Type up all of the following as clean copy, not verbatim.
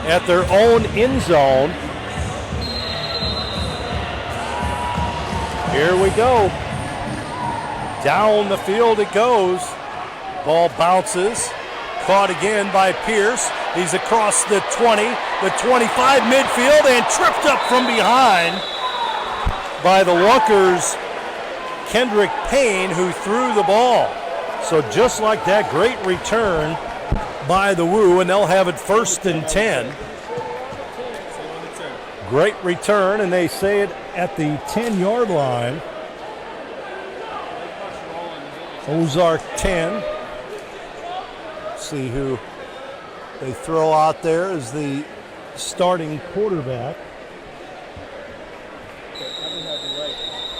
at their own end zone. Here we go. Down the field it goes. Ball bounces. Caught again by Pierce. He's across the 20, the 25 midfield, and tripped up from behind by the Lunkers' Kendrick Payne, who threw the ball. So just like that, great return by the Woo, and they'll have it 1st and 10. Great return, and they say it at the 10-yard line. Ozark 10. See who they throw out there as the starting quarterback.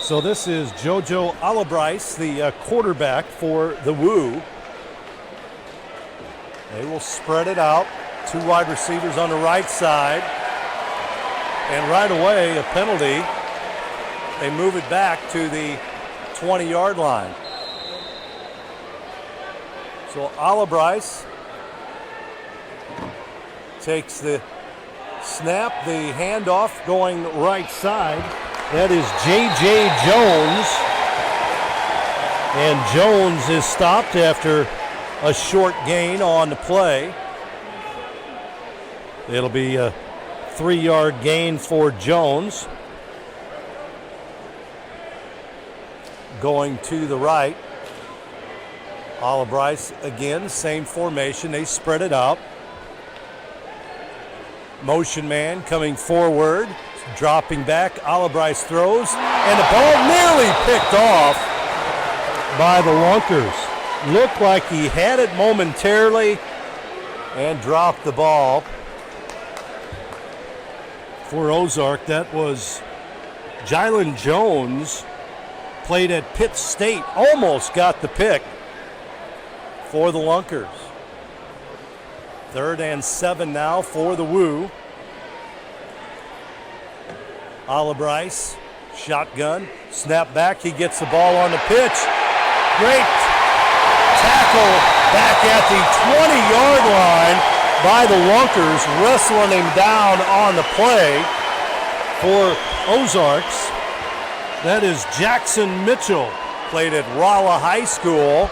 So this is JoJo Alabrice, the quarterback for the Woo. They will spread it out. 2 wide receivers on the right side. And right away, a penalty. They move it back to the 20-yard line. So Alabrice takes the snap, the handoff going right side. That is J.J. Jones. And Jones is stopped after a short gain on the play. It'll be a 3-yard gain for Jones. Going to the right. Alabrice again, same formation. They spread it out. Motion man coming forward, dropping back. Alabrice throws, and the ball nearly picked off by the Lunkers. Looked like he had it momentarily and dropped the ball. For Ozark, that was Jylan Jones, played at Pitt State, almost got the pick for the Lunkers. 3rd and 7 now for the Woo. Alabrice, shotgun, snap back. He gets the ball on the pitch. Great tackle back at the 20-yard line by the Lunkers, wrestling him down on the play for Ozarks. That is Jackson Mitchell, played at Rolla High School,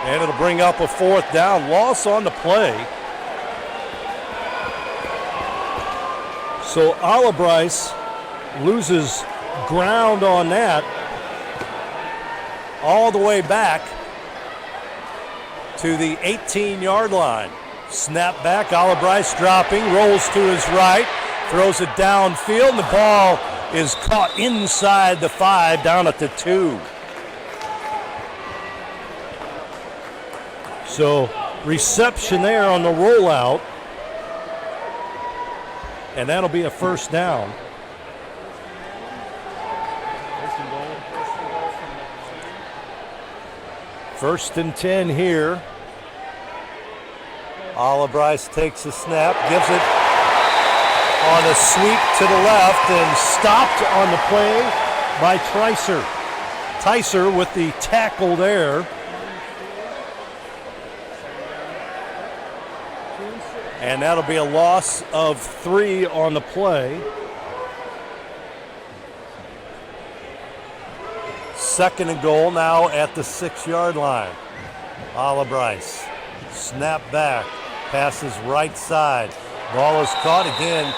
and it'll bring up a 4th down. Loss on the play. So Alabrice loses ground on that all the way back to the 18-yard line. Snap back, Alabrice dropping, rolls to his right, throws it downfield, and the ball is caught inside the 5 down at the 2. So reception there on the rollout, and that'll be a 1st down. First and 10 here. Alabrice takes a snap, gives it on a sweep to the left, and stopped on the play by Tricer. Ticer with the tackle there. And that'll be a loss of 3 on the play. 2nd and goal now at the 6-yard line. Alabrice, snap back, passes right side. Ball is caught again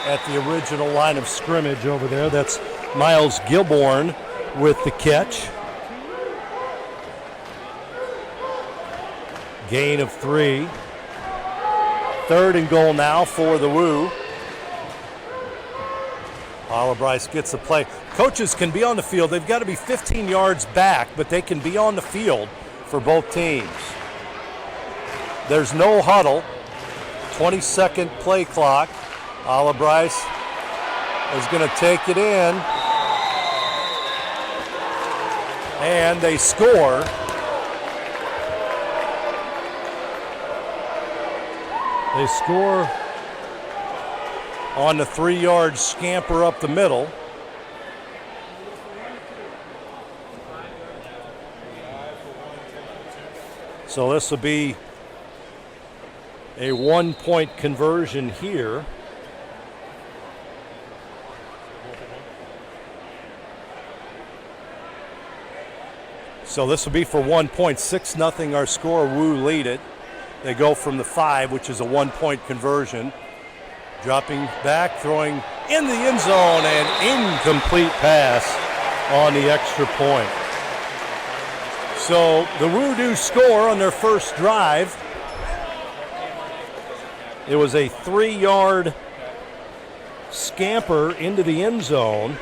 at the original line of scrimmage over there. That's Miles Gilborn with the catch. Gain of 3. 3rd and goal now for the Woo. Alabrice gets the play. Coaches can be on the field. They've got to be 15 yards back, but they can be on the field for both teams. There's no huddle. 20-second play clock. Alabrice is going to take it in. And they score. They score on the 3-yard scamper up the middle. So this will be a 1-point conversion here. So this will be for 1 point, 6-0 our score. Woo lead it. They go from the 5, which is a 1-point conversion. Dropping back, throwing in the end zone, and incomplete pass on the extra point. So the Woo do score on their first drive. It was a 3-yard scamper into the end zone.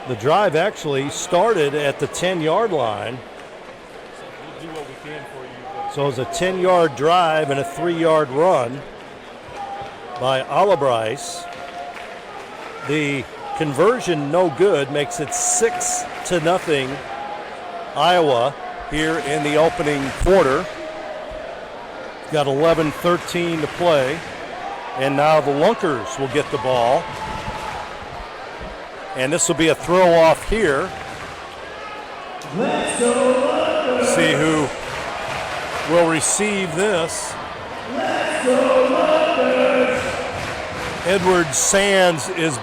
The drive actually started at the 10-yard line. So it was a 10-yard drive and a 3-yard run by Alabryce. The conversion no good, makes it 6-0 Iowa here in the opening quarter. Got 11:13 to play, and now the Lunkers will get the ball. And this will be a throw off here. Let's go Lunkers. See who will receive this. Let's go Lunkers. Edward Sands is,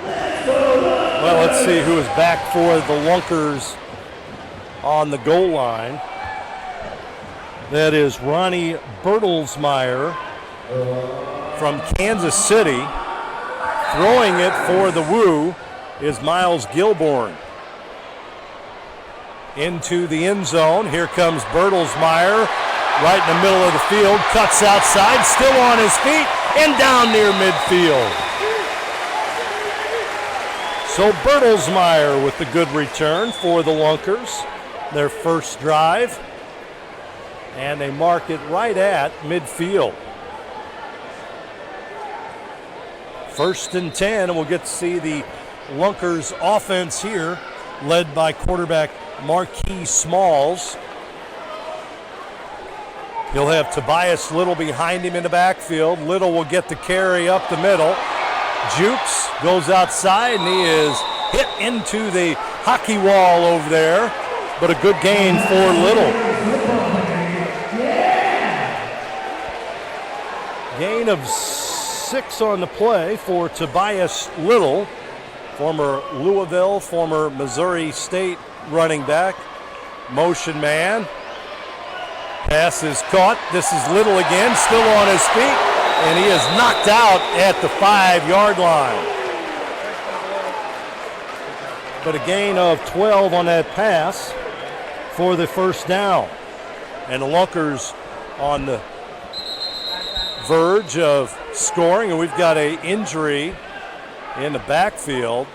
Let's go Lunkers. well, let's see who is back for the Lunkers on the goal line. That is Ronnie Bertelsmeyer from Kansas City. Throwing it for the Woo is Miles Gilborn. Into the end zone. Here comes Bertelsmeyer right in the middle of the field. Cuts outside, still on his feet, and down near midfield. So Bertelsmeyer with the good return for the Lunkers. Their first drive. And they mark it right at midfield. 1st and 10, and we'll get to see the Lunkers offense here, led by quarterback Marquis Smalls. He'll have Tobias Little behind him in the backfield. Little will get the carry up the middle. Jukes goes outside, and he is hit into the hockey wall over there, but a good gain for Little. Gain of 6 on the play for Tobias Little, former Louisville, former Missouri State running back. Motion man. Pass is caught. This is Little again, still on his feet, and he is knocked out at the 5-yard line. But a gain of 12 on that pass for the first down. And the Lunkers on the verge of scoring, and we've got an injury in the backfield.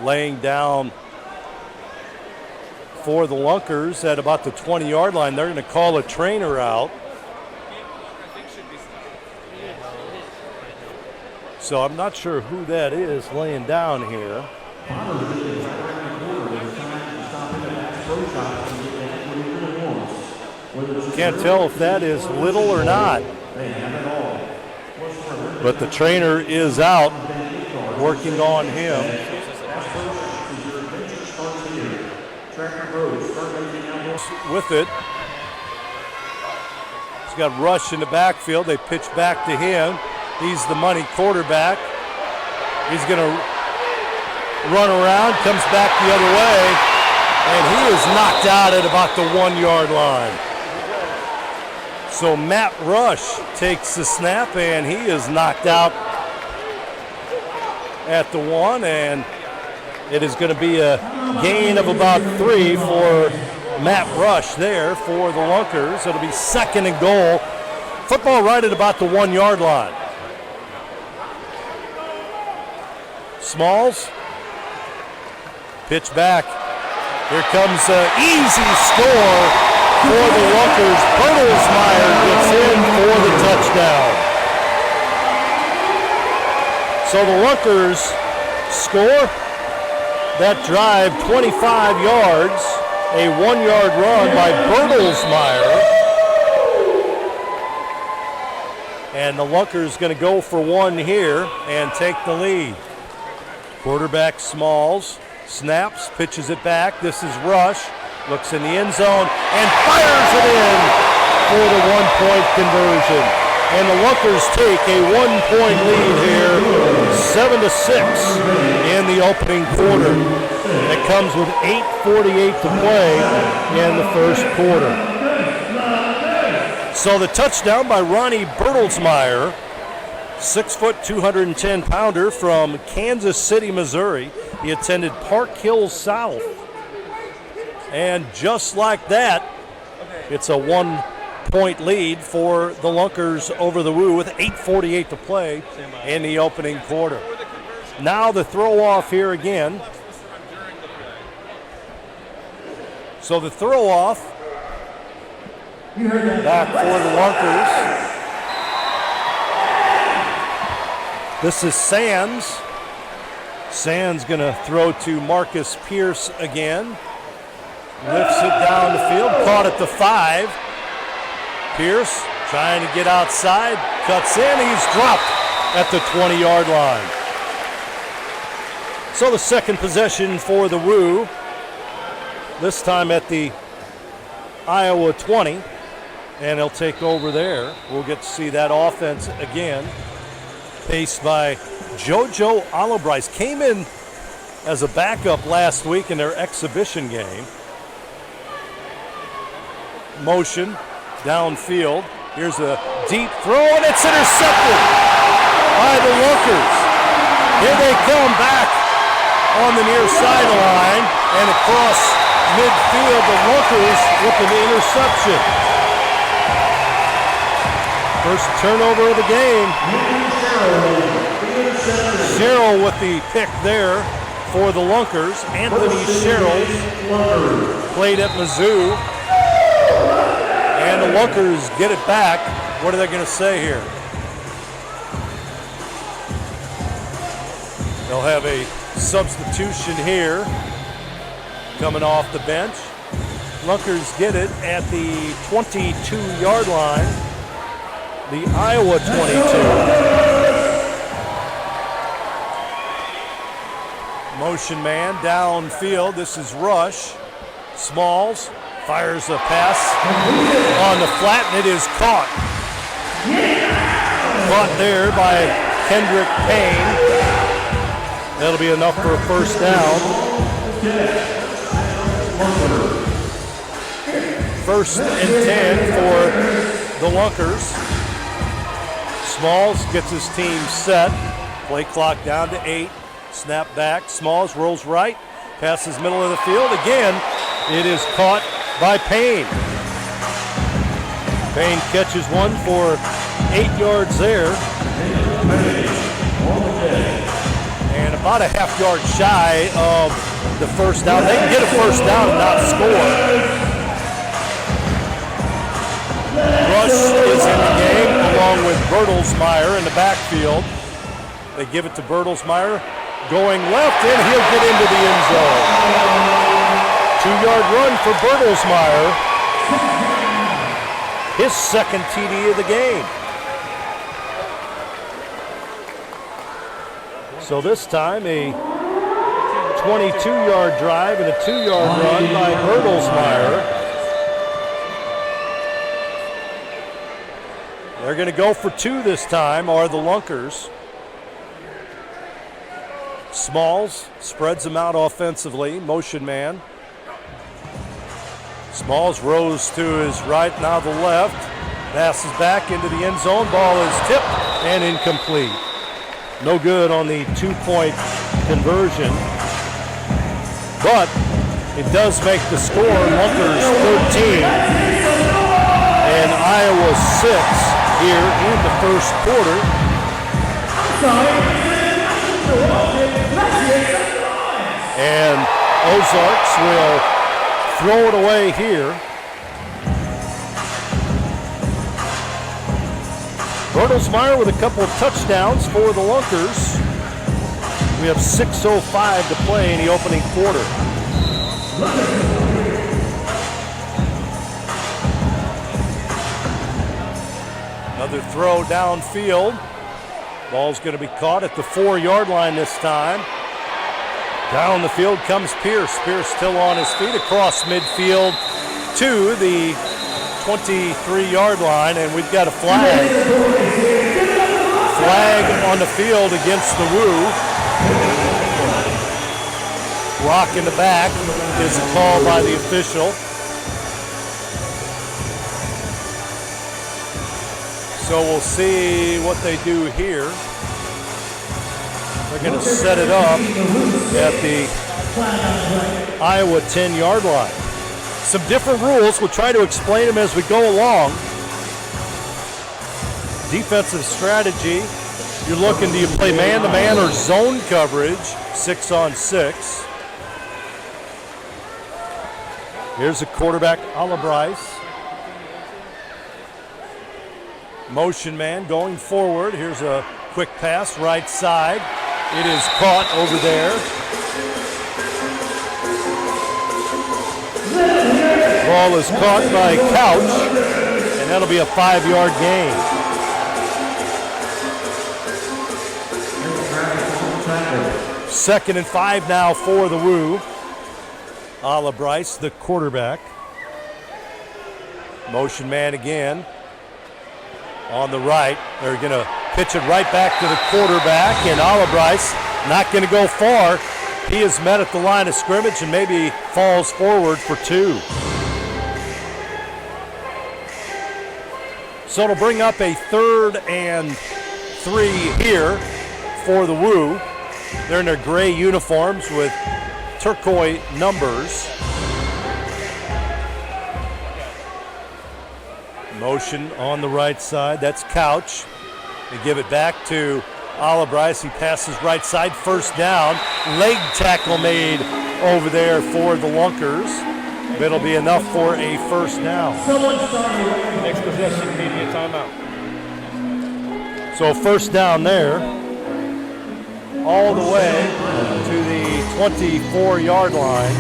Laying down for the Lunkers at about the 20-yard line. They're going to call a trainer out. So I'm not sure who that is laying down here. Can't tell if that is Little or not. But the trainer is out, working on him. With it. He's got Rush in the backfield. They pitch back to him. He's the money quarterback. He's going to run around, comes back the other way, and he is knocked out at about the 1-yard line. So Matt Rush takes the snap, and he is knocked out at the 1, and it is going to be a gain of about 3 for Matt Rush there for the Lunkers. It'll be 2nd and goal. Football right at about the 1-yard line. Smalls, pitch back. Here comes an easy score for the Lunkers. Bertelsmeyer gets in for the touchdown. So the Lunkers score that drive 25 yards, a 1-yard run by Bertelsmeyer. And the Lunkers going to go for 1 here and take the lead. Quarterback Smalls snaps, pitches it back. This is Rush. Looks in the end zone and fires it in for the one-point conversion. And the Lunkers take a 1-point lead here, 7-6 in the opening quarter. It comes with 8:48 to play in the first quarter. So the touchdown by Ronnie Bertelsmeyer, 6', 210-pounder from Kansas City, Missouri. He attended Park Hill South. And just like that, it's a 1-point lead for the Lunkers over the Woo with 8:48 to play in the opening quarter. Now the throw off here again. So the throw off back for the Lunkers. This is Sands. Sands going to throw to Marcus Pierce again. Lifts it down the field, caught at the 5. Pierce trying to get outside, cuts in, he's dropped at the 20-yard line. So the second possession for the Woo, this time at the Iowa 20, and he'll take over there. We'll get to see that offense again, paced by JoJo Albrice. Came in as a backup last week in their exhibition game. Motion downfield. Here's a deep throw, and it's intercepted by the Lunkers. Here they come back on the near sideline and across midfield. The Lunkers with an interception. First turnover of the game. Sherrill with the pick there for the Lunkers. Anthony Sherrill played at Mizzou. And the Lunkers get it back. What are they going to say here? They'll have a substitution here coming off the bench. Lunkers get it at the 22-yard line. The Iowa 22. Motion man downfield. This is Rush. Smalls fires a pass on the flat, and it is caught. Caught there by Kendrick Payne. That'll be enough for a first down. First and 10 for the Lunkers. Smalls gets his team set. Play clock down to 8. Snap back. Smalls rolls right. Passes middle of the field. Again, it is caught by Payne. Payne catches one for 8 yards there. And about a half yard shy of the first down. They can get a first down and not score. Rush is in the game along with Bertelsmeyer in the backfield. They give it to Bertelsmeyer going left, and he'll get into the end zone. 2-yard run for Bertelsmeyer. His second TD of the game. So this time a 22-yard drive and a 2-yard run by Bertelsmeyer. They're going to go for 2 this time, are the Lunkers. Smalls spreads them out offensively, motion man. Smalls rose to his right, now the left. Passes back into the end zone. Ball is tipped and incomplete. No good on the 2-point conversion. But it does make the score Lunkers 13 and Iowa 6 here in the first quarter. And Ozarks will throw it away here. Bertelsmeyer with a couple of touchdowns for the Lunkers. We have 6:05 to play in the opening quarter. Another throw downfield. Ball's going to be caught at the 4-yard line this time. Down the field comes Pierce. Pierce still on his feet across midfield to the 23-yard line, and we've got a flag. Flag on the field against the Woo. Rock in the back is a call by the official. So we'll see what they do here. They're going to set it up at the Iowa 10-yard line. Some different rules. We'll try to explain them as we go along. Defensive strategy. You're looking, do you play man-to-man or zone coverage? 6-on-6. Here's the quarterback, Albrice. Motion man going forward. Here's a quick pass, right side. It is caught over there. Ball is caught by Couch, and that'll be a 5-yard gain. Second and 5 now for the Woo. Albrice, the quarterback. Motion man again. On the right, they're going to pitch it right back to the quarterback, and Albrice not going to go far. He is met at the line of scrimmage and maybe falls forward for 2. So it'll bring up a 3rd and 3 here for the Woo. They're in their gray uniforms with turquoise numbers. Motion on the right side. That's Couch. They give it back to Albrice. He passes right side. First down. Leg tackle made over there for the Lunkers. It'll be enough for a first down. Next possession, media timeout. So first down there. All the way to the 24-yard line.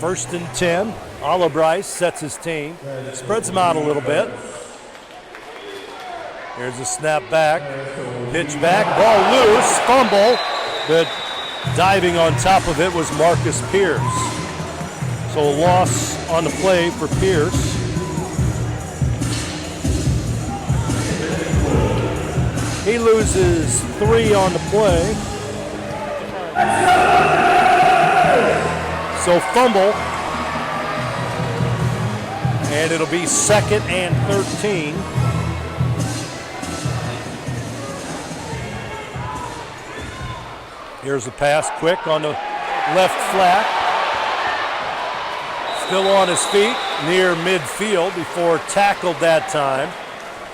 First and 10. Albrice sets his team, spreads them out a little bit. Here's a snap back, pitch back, ball loose, fumble, but diving on top of it was Marcus Pierce. So a loss on the play for Pierce. He loses 3 on the play. So fumble. And it'll be 2nd and 13. Here's a pass quick on the left flat. Still on his feet near midfield before tackled that time.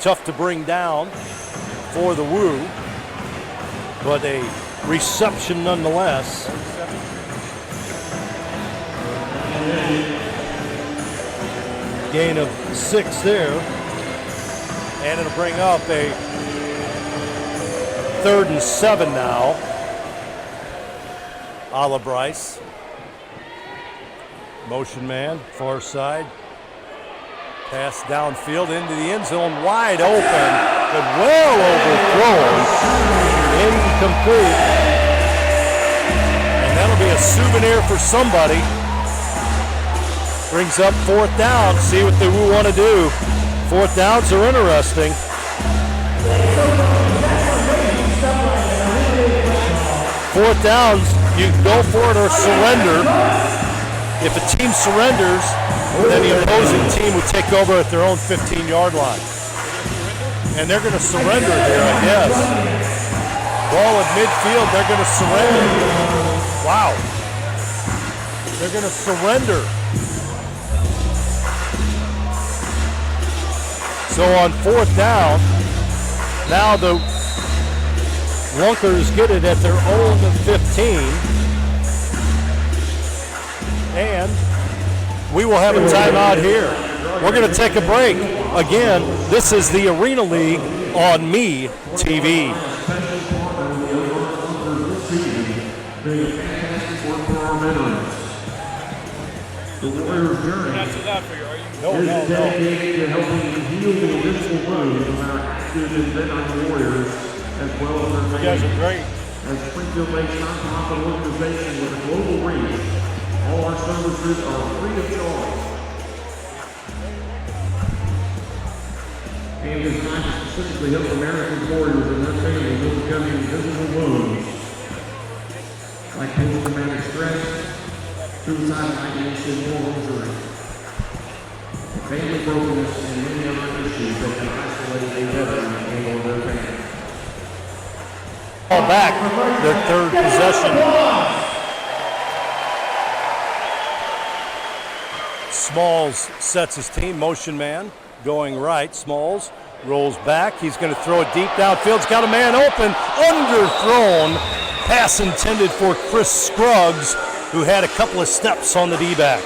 Tough to bring down for the Woo, but a reception nonetheless. Gain of 6 there, and it'll bring up a 3rd and 7 now. Albrice, motion man, far side, pass downfield into the end zone, wide open, but well overthrown, incomplete, and that'll be a souvenir for somebody. Brings up 4th down. See what the Woo want to do. 4th downs are interesting. 4th downs, you go for it or surrender. If a team surrenders, then the opposing team would take over at their own 15-yard line. And they're going to surrender here, I guess. Ball at midfield, they're going to surrender. Wow. They're going to surrender. So on 4th down, now the Lunkers get it at their own 15. And we will have a timeout here. We're going to take a break. Again, this is the Arena League on Me TV. The Warriors' journey Not too loud for you, are you? is dedicated to helping heal the invincible wounds of our active and veteran warriors, as well as their You guys are great. as Springfield-based nonprofit organization with a global reach. All our services are free of charge. And is designed to specifically help American warriors and their families overcoming invisible wounds like post-traumatic stress, suicide, ideation, moral injury, family brokenness, and many other issues that can isolate a veteran and or their family. Ball back, their third possession. Smalls sets his team, motion man, going right. Smalls rolls back. He's going to throw it deep downfield. He's got a man open, underthrown. Pass intended for Chris Scruggs, who had a couple of steps on the D-back.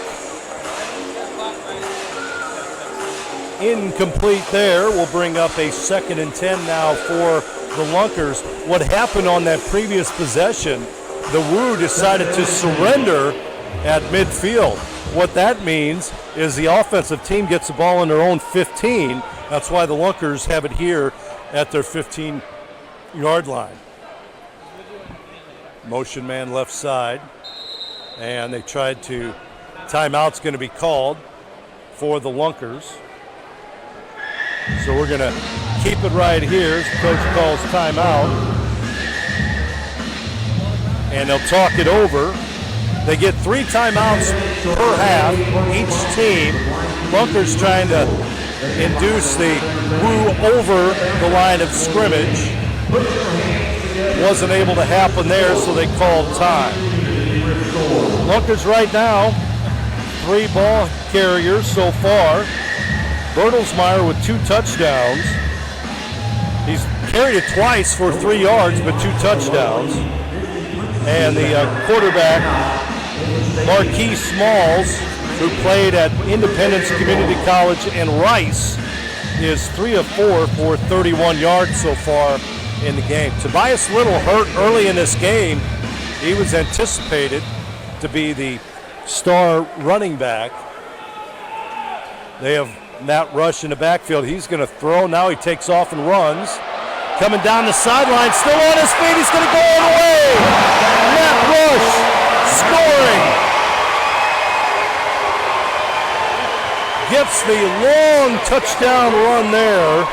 Incomplete there. Will bring up a 2nd and 10 now for the Lunkers. What happened on that previous possession, the Woo decided to surrender at midfield. What that means is the offensive team gets the ball in their own 15. That's why the Lunkers have it here at their 15-yard line. Motion man left side, and they tried to, timeout's going to be called for the Lunkers. So we're going to keep it right here as coach calls timeout. And they'll talk it over. They get 3 timeouts per half, each team. Lunkers trying to induce the Woo over the line of scrimmage. Wasn't able to happen there, so they called time. Lunkers right now, 3 ball carriers so far. Bertelsmeyer with 2 touchdowns. He's carried it twice for 3 yards, but 2 touchdowns. And the quarterback, Marquis Smalls, who played at Independence Community College and Rice, is 3 of 4 for 31 yards so far in the game. Tobias Little hurt early in this game. He was anticipated to be the star running back. They have Matt Rush in the backfield. He's going to throw. Now he takes off and runs. Coming down the sideline, still on his feet. He's going to go all the way. Matt Rush scoring. Gets the long touchdown run there.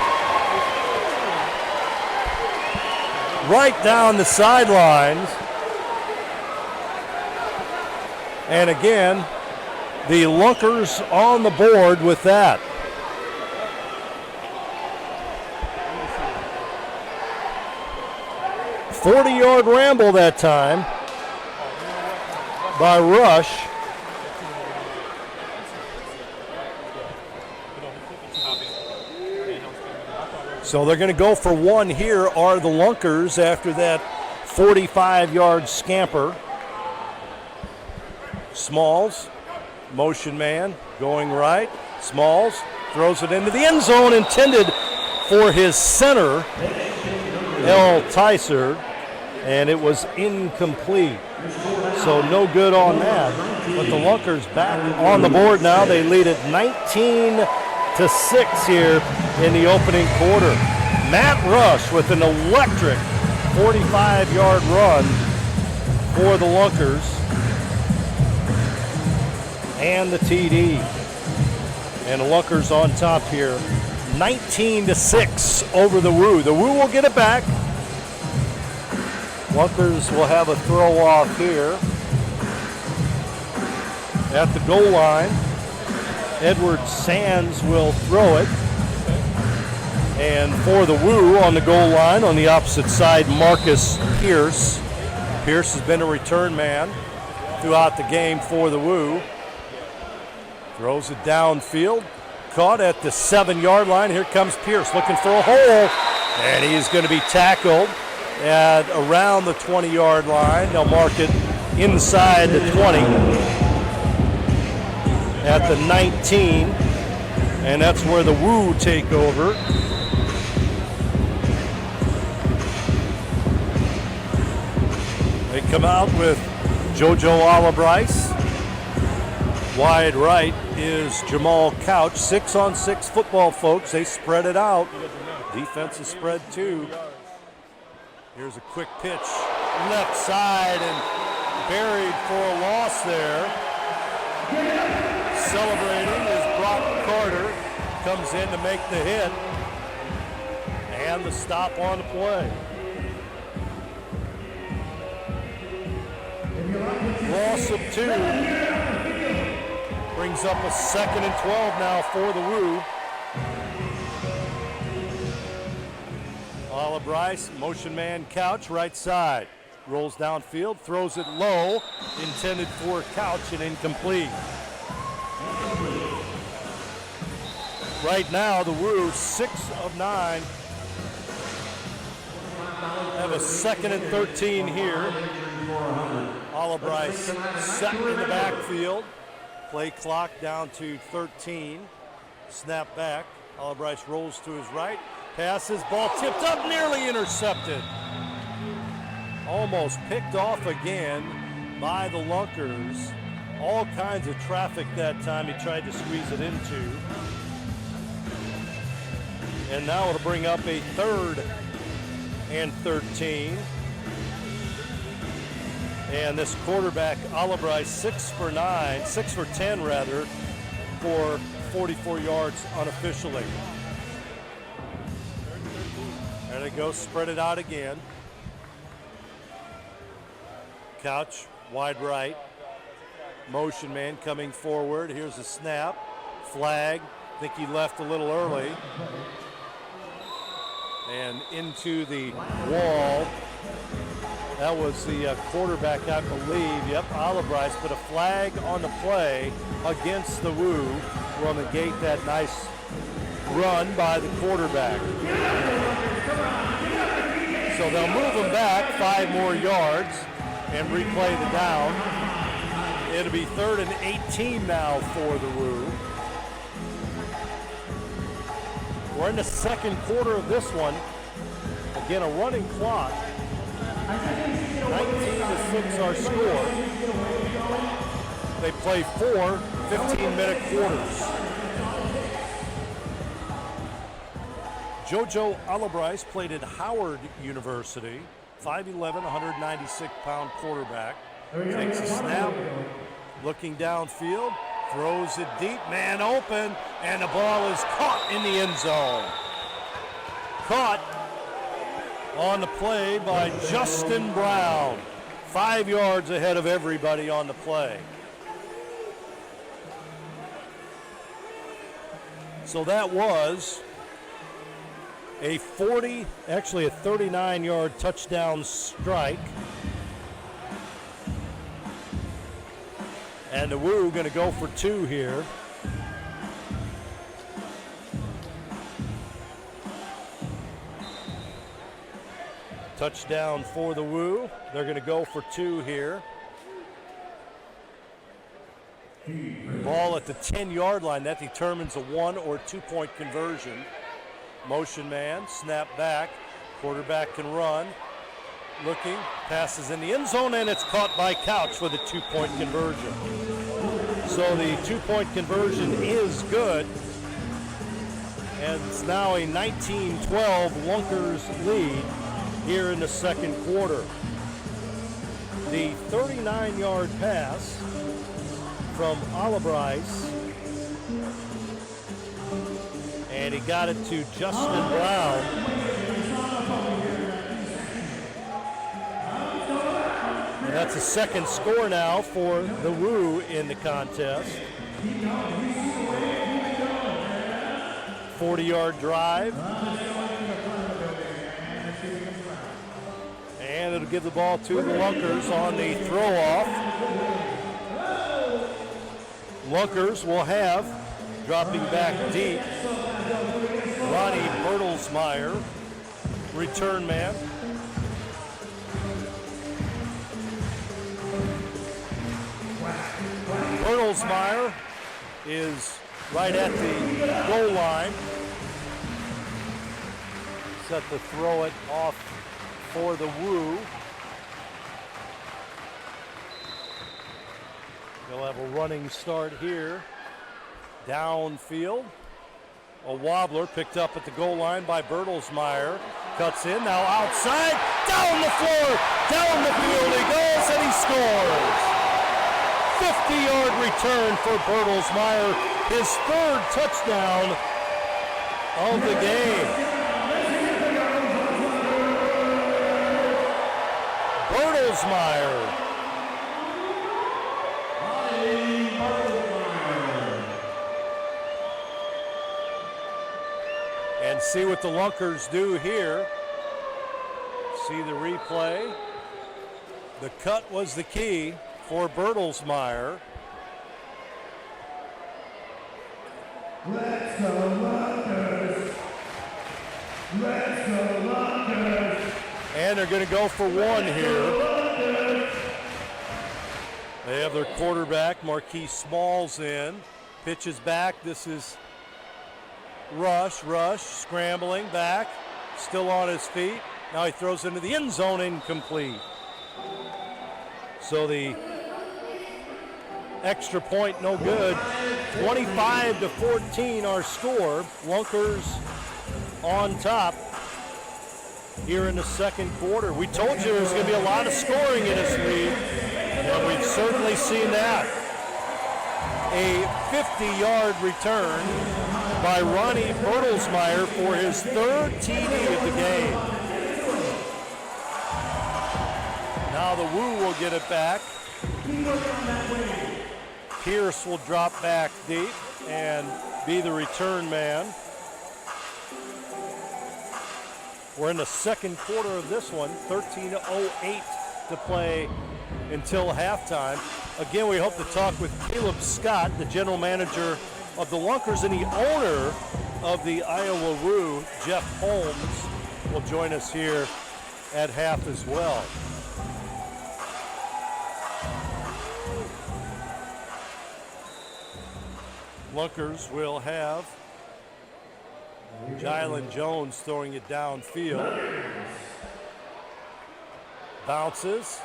Right down the sidelines. And again, the Lunkers on the board with that. A 40-yard ramble that time by Rush. So they're going to go for 1 here are the Lunkers after that 45-yard scamper. Smalls, motion man, going right. Smalls throws it into the end zone, intended for his center, L. Tyser, and it was incomplete. So no good on that. But the Lunkers back on the board now. They lead it 19-6 here in the opening quarter. Matt Rush with an electric 45-yard run for the Lunkers. And the TD. And the Lunkers on top here. 19-6 over the Woo. The Woo will get it back. Lunkers will have a throw off here at the goal line. Edward Sands will throw it. And for the Woo on the goal line on the opposite side, Marcus Pierce. Pierce has been a return man throughout the game for the Woo. Throws it downfield. Caught at the 7-yard line. Here comes Pierce looking for a hole. And he's going to be tackled at around the 20-yard line. They'll mark it inside the 20 at the 19. And that's where the Woo take over. They come out with JoJo Alabrice. Wide right is Jamal Couch. 6-on-6 football, folks. They spread it out. Defense is spread too. Here's a quick pitch left side and buried for a loss there. Celebrating is Brock Carter. Comes in to make the hit. And the stop on the play. Loss of 2. Brings up a 2nd and 12 now for the Woo. Olive Rice, motion man Couch, right side. Rolls downfield, throws it low, intended for Couch and incomplete. Right now, the Woo, 6 of 9. Have a 2nd and 13 here. Olive Rice set in the backfield. Play clock down to 13. Snap back. Olive Rice rolls to his right. Passes, ball tipped up, nearly intercepted. Almost picked off again by the Lunkers. All kinds of traffic that time he tried to squeeze it into. And now it'll bring up a 3rd and 13. And this quarterback, Olive Rice, 6 for 10 rather, for 44 yards unofficially. There they go, spread it out again. Couch, wide right. Motion man coming forward. Here's a snap. Flag. I think he left a little early. And into the wall. That was the quarterback, I believe. Yep, Olive Rice, but a flag on the play against the Woo will negate that nice run by the quarterback. So they'll move him back 5 more yards and replay the down. It'll be 3rd and 18 now for the Woo. We're in the 2nd quarter of this one. Again, a running clock. 19-6 our score. They play 4 15-minute quarters. JoJo Olive Rice played at Howard University. 5'11", 196-pound quarterback. Takes a snap, looking downfield, throws it deep, man open, and the ball is caught in the end zone. Caught on the play by Justin Brown. 5 yards ahead of everybody on the play. So that was a 39-yard touchdown strike. And the Woo going to go for 2 here. Touchdown for the Woo. They're going to go for 2 here. Ball at the 10-yard line. That determines a 1 or 2-point conversion. Motion man, snap back. Quarterback can run. Looking, passes in the end zone, and it's caught by Couch for the 2-point conversion. So the 2-point conversion is good. And it's now a 19-12 Lunkers lead here in the 2nd quarter. The 39-yard pass from Olive Rice. And he got it to Justin Brown. And that's a 2nd score now for the Woo in the contest. 40-yard drive. And it'll give the ball to the Lunkers on the throw-off. Lunkers will have, dropping back deep, Ronnie Bertelsmeyer, return man. Bertelsmeyer is right at the goal line. Set to throw it off for the Woo. They'll have a running start here. Downfield. A wobbler picked up at the goal line by Bertelsmeyer. Cuts in, now outside. down the floor, down the field he goes, and he scores. 50-yard return for Bertelsmeyer, his third touchdown of the game. Bertelsmeyer. And see what the Lunkers do here. See the replay. The cut was the key for Bertelsmeyer. Let's go Lunkers! Let's go Lunkers! And they're going to go for one here. They have their quarterback, Marquis Smalls, in. Pitches back. This is Rush, scrambling back. Still on his feet. Now he throws into the end zone, incomplete. So the extra point, no good. 25-14 our score. Lunkers on top here in the second quarter. We told you there was going to be a lot of scoring in this league, and we've certainly seen that. A 50-yard return by Ronnie Bertelsmeyer for his third TD of the game. Now the Woo will get it back. Pierce will drop back deep and be the return man. We're in the second quarter of this one, 13:08 to play until halftime. Again, we hope to talk with Caleb Scott, the general manager of the Lunkers and the owner of the Iowa Woo. Jeff Holmes will join us here at half as well. Lunkers will have Jylan Jones throwing it downfield. Bounces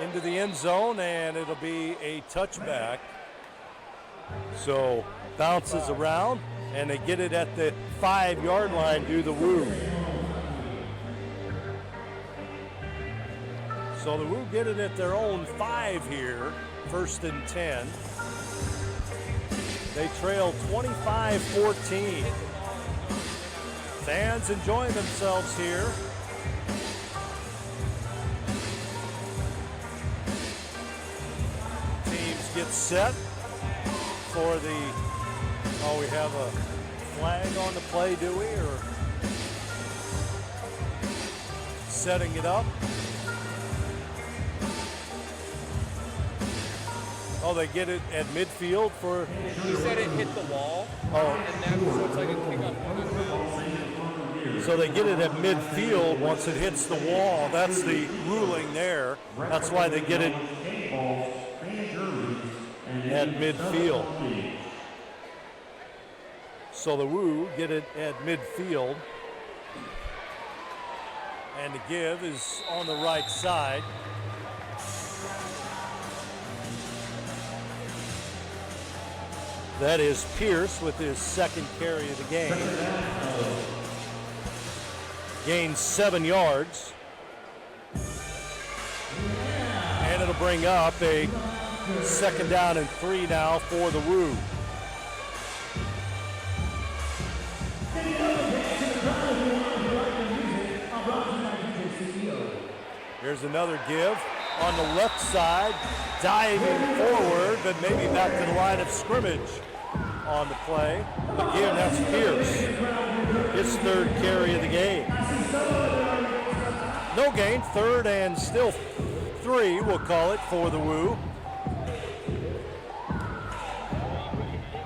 into the end zone, and it'll be a touchback. So bounces around, and they get it at the 5-yard line, do the Woo. So the Woo get it at their own 5 here, 1st and 10. They trail 25-14. Fans enjoying themselves here. Teams get set for the, we have a flag on the play, do we? Or setting it up. Oh, they get it at midfield for... He said it hit the wall. Oh. And that's so it's like a pickup. So they get it at midfield once it hits the wall. That's the ruling there. That's why they get it at midfield. So the Woo get it at midfield. And the give is on the right side. That is Pierce with his second carry of the game. Gains 7 yards. And it'll bring up a 2nd down and 3 now for the Woo. Here's another give on the left side, diving forward, but maybe back to the line of scrimmage on the play. Again, that's Pierce, his 3rd carry of the game. No gain, 3rd and still 3, we'll call it, for the Woo.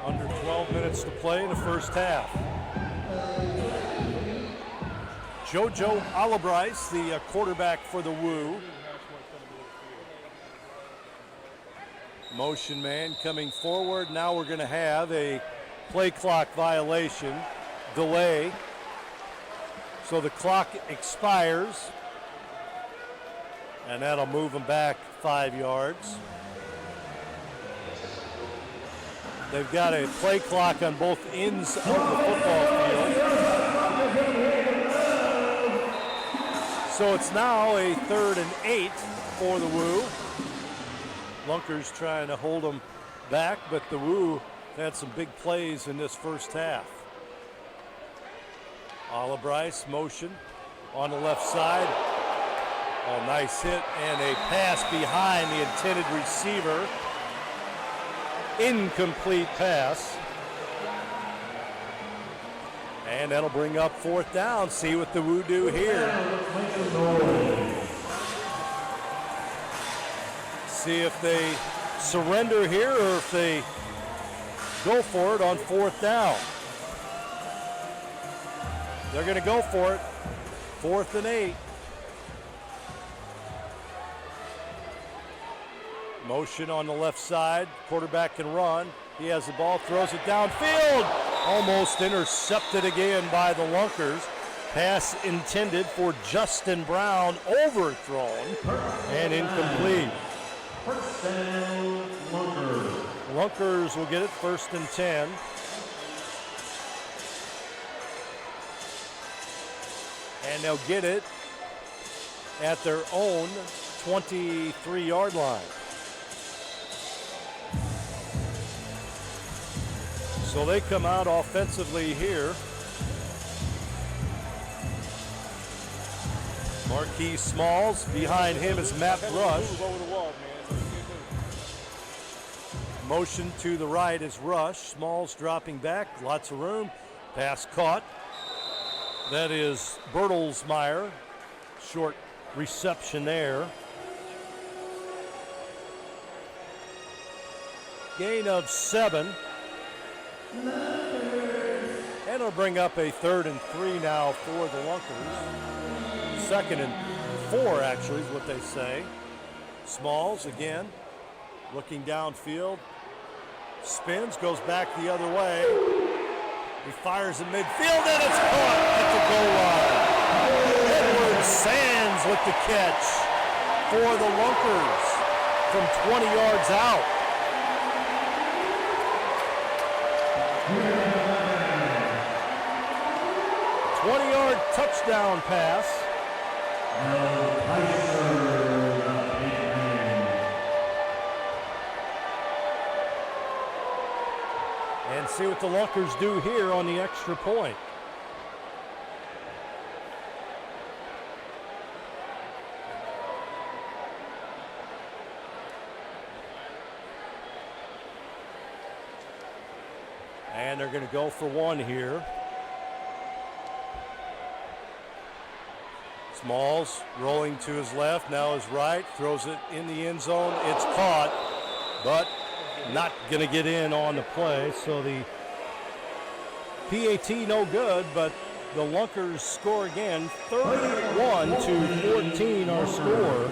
Under 12 minutes to play in the first half. JoJo Albrice, the quarterback for the Woo. Motion man coming forward. Now we're going to have a play clock violation, delay. So the clock expires, and that'll move them back 5 yards. They've got a play clock on both ends of the football field. So it's now a 3rd and 8 for the Woo. Lunkers trying to hold them back, but the Woo had some big plays in this first half. Bryce motion on the left side. Oh, nice hit and a pass behind the intended receiver. Incomplete pass. And that'll bring up 4th down. See what the Woo do here. See if they surrender here or if they go for it on 4th down. They're going to go for it. 4th and 8. Motion on the left side. Quarterback can run. He has the ball, throws it downfield. Almost intercepted again by the Lunkers. Pass intended for Justin Brown, overthrown and incomplete. First down, Lunkers. Lunkers will get it 1st and 10. And they'll get it at their own 23-yard line. So they come out offensively here. Marquis Smalls, behind him is Matt Rush. Motion to the right is Rush. Smalls dropping back, lots of room. Pass caught. That is Bertelsmeyer. Short reception there. Gain of 7. And it'll bring up a 3rd and 3 now for the Lunkers. 2nd and 4 actually is what they say. Smalls again, looking downfield. Spins, goes back the other way. He fires in midfield and it's caught at the goal line. Edward Sands with the catch for the Lunkers from 20 yards out. 20-yard touchdown pass. And see what the Lunkers do here on the extra point. And they're going to go for 1 here. Smalls rolling to his left, now his right, throws it in the end zone. It's caught, but not going to get in on the play. So the PAT no good, but the Lunkers score again. 31-14 our score.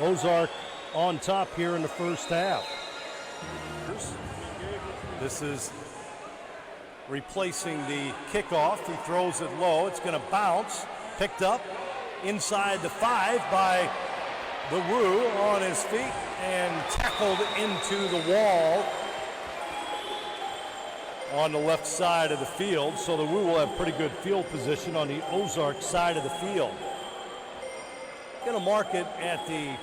Ozark on top here in the first half. This is replacing the kickoff. He throws it low. It's going to bounce. Picked up inside the 5 by the Woo on his feet and tackled into the wall on the left side of the field. So the Woo will have pretty good field position on the Ozark side of the field. Going to mark it at the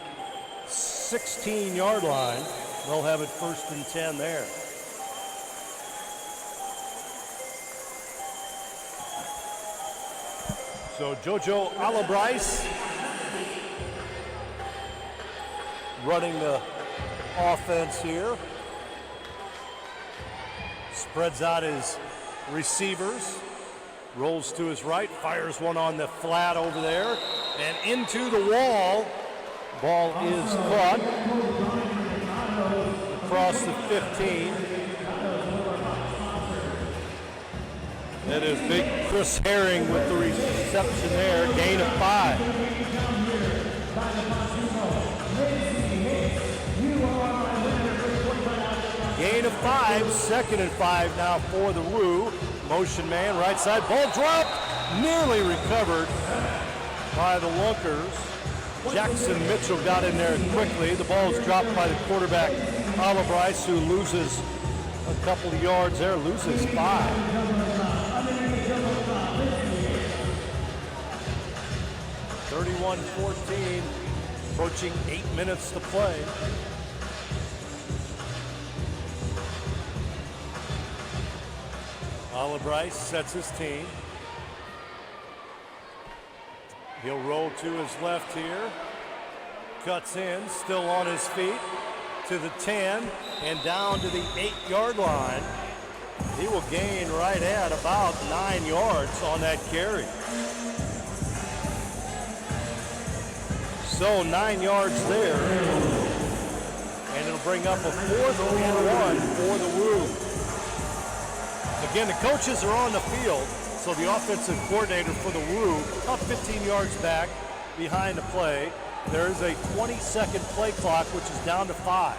16-yard line. They'll have it 1st and 10 there. So Jojo Bryce running the offense here. Spreads out his receivers. Rolls to his right, fires one on the flat over there, and into the wall. Ball is caught across the 15. That is big Chris Herring with the reception there. Gain of 5. Gain of 5, 2nd and 5 now for the Woo. Motion man, right side, ball dropped, nearly recovered by the Lunkers. Jackson Mitchell got in there quickly. The ball is dropped by the quarterback, Bryce, who loses a couple of yards there, loses 5. 31-14, approaching 8 minutes to play. Bryce sets his team. He'll roll to his left here. Cuts in, still on his feet, to the 10 and down to the 8-yard line. He will gain right at about 9 yards on that carry. So 9 yards there. And it'll bring up a 4th and 1 for the Woo. Again, the coaches are on the field, so the offensive coordinator for the Woo, about 15 yards back behind the play. There is a 20-second play clock, which is down to 5.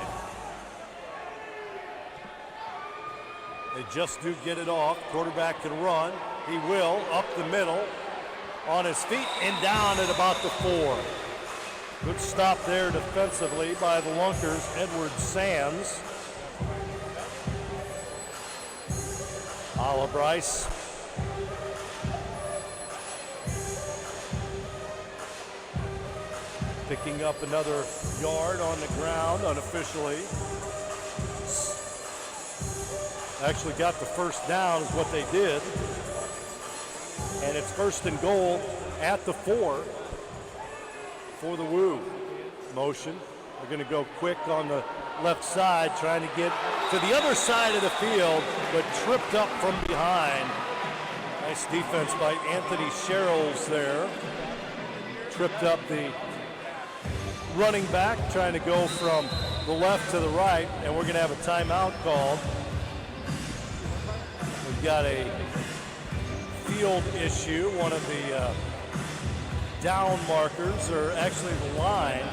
They just do get it off. Quarterback can run. He will, up the middle, on his feet, and down at about the 4. Good stop there defensively by the Lunkers, Edward Sands. Bryce. Picking up another yard on the ground unofficially. Actually got the first down is what they did. And it's 1st and goal at the 4 for the Woo. Motion. They're going to go quick on the left side, trying to get to the other side of the field, but tripped up from behind. Nice defense by Anthony Sherrills there. Tripped up the running back, trying to go from the left to the right, and we're going to have a timeout called. We've got a field issue. One of the down markers, or actually the line,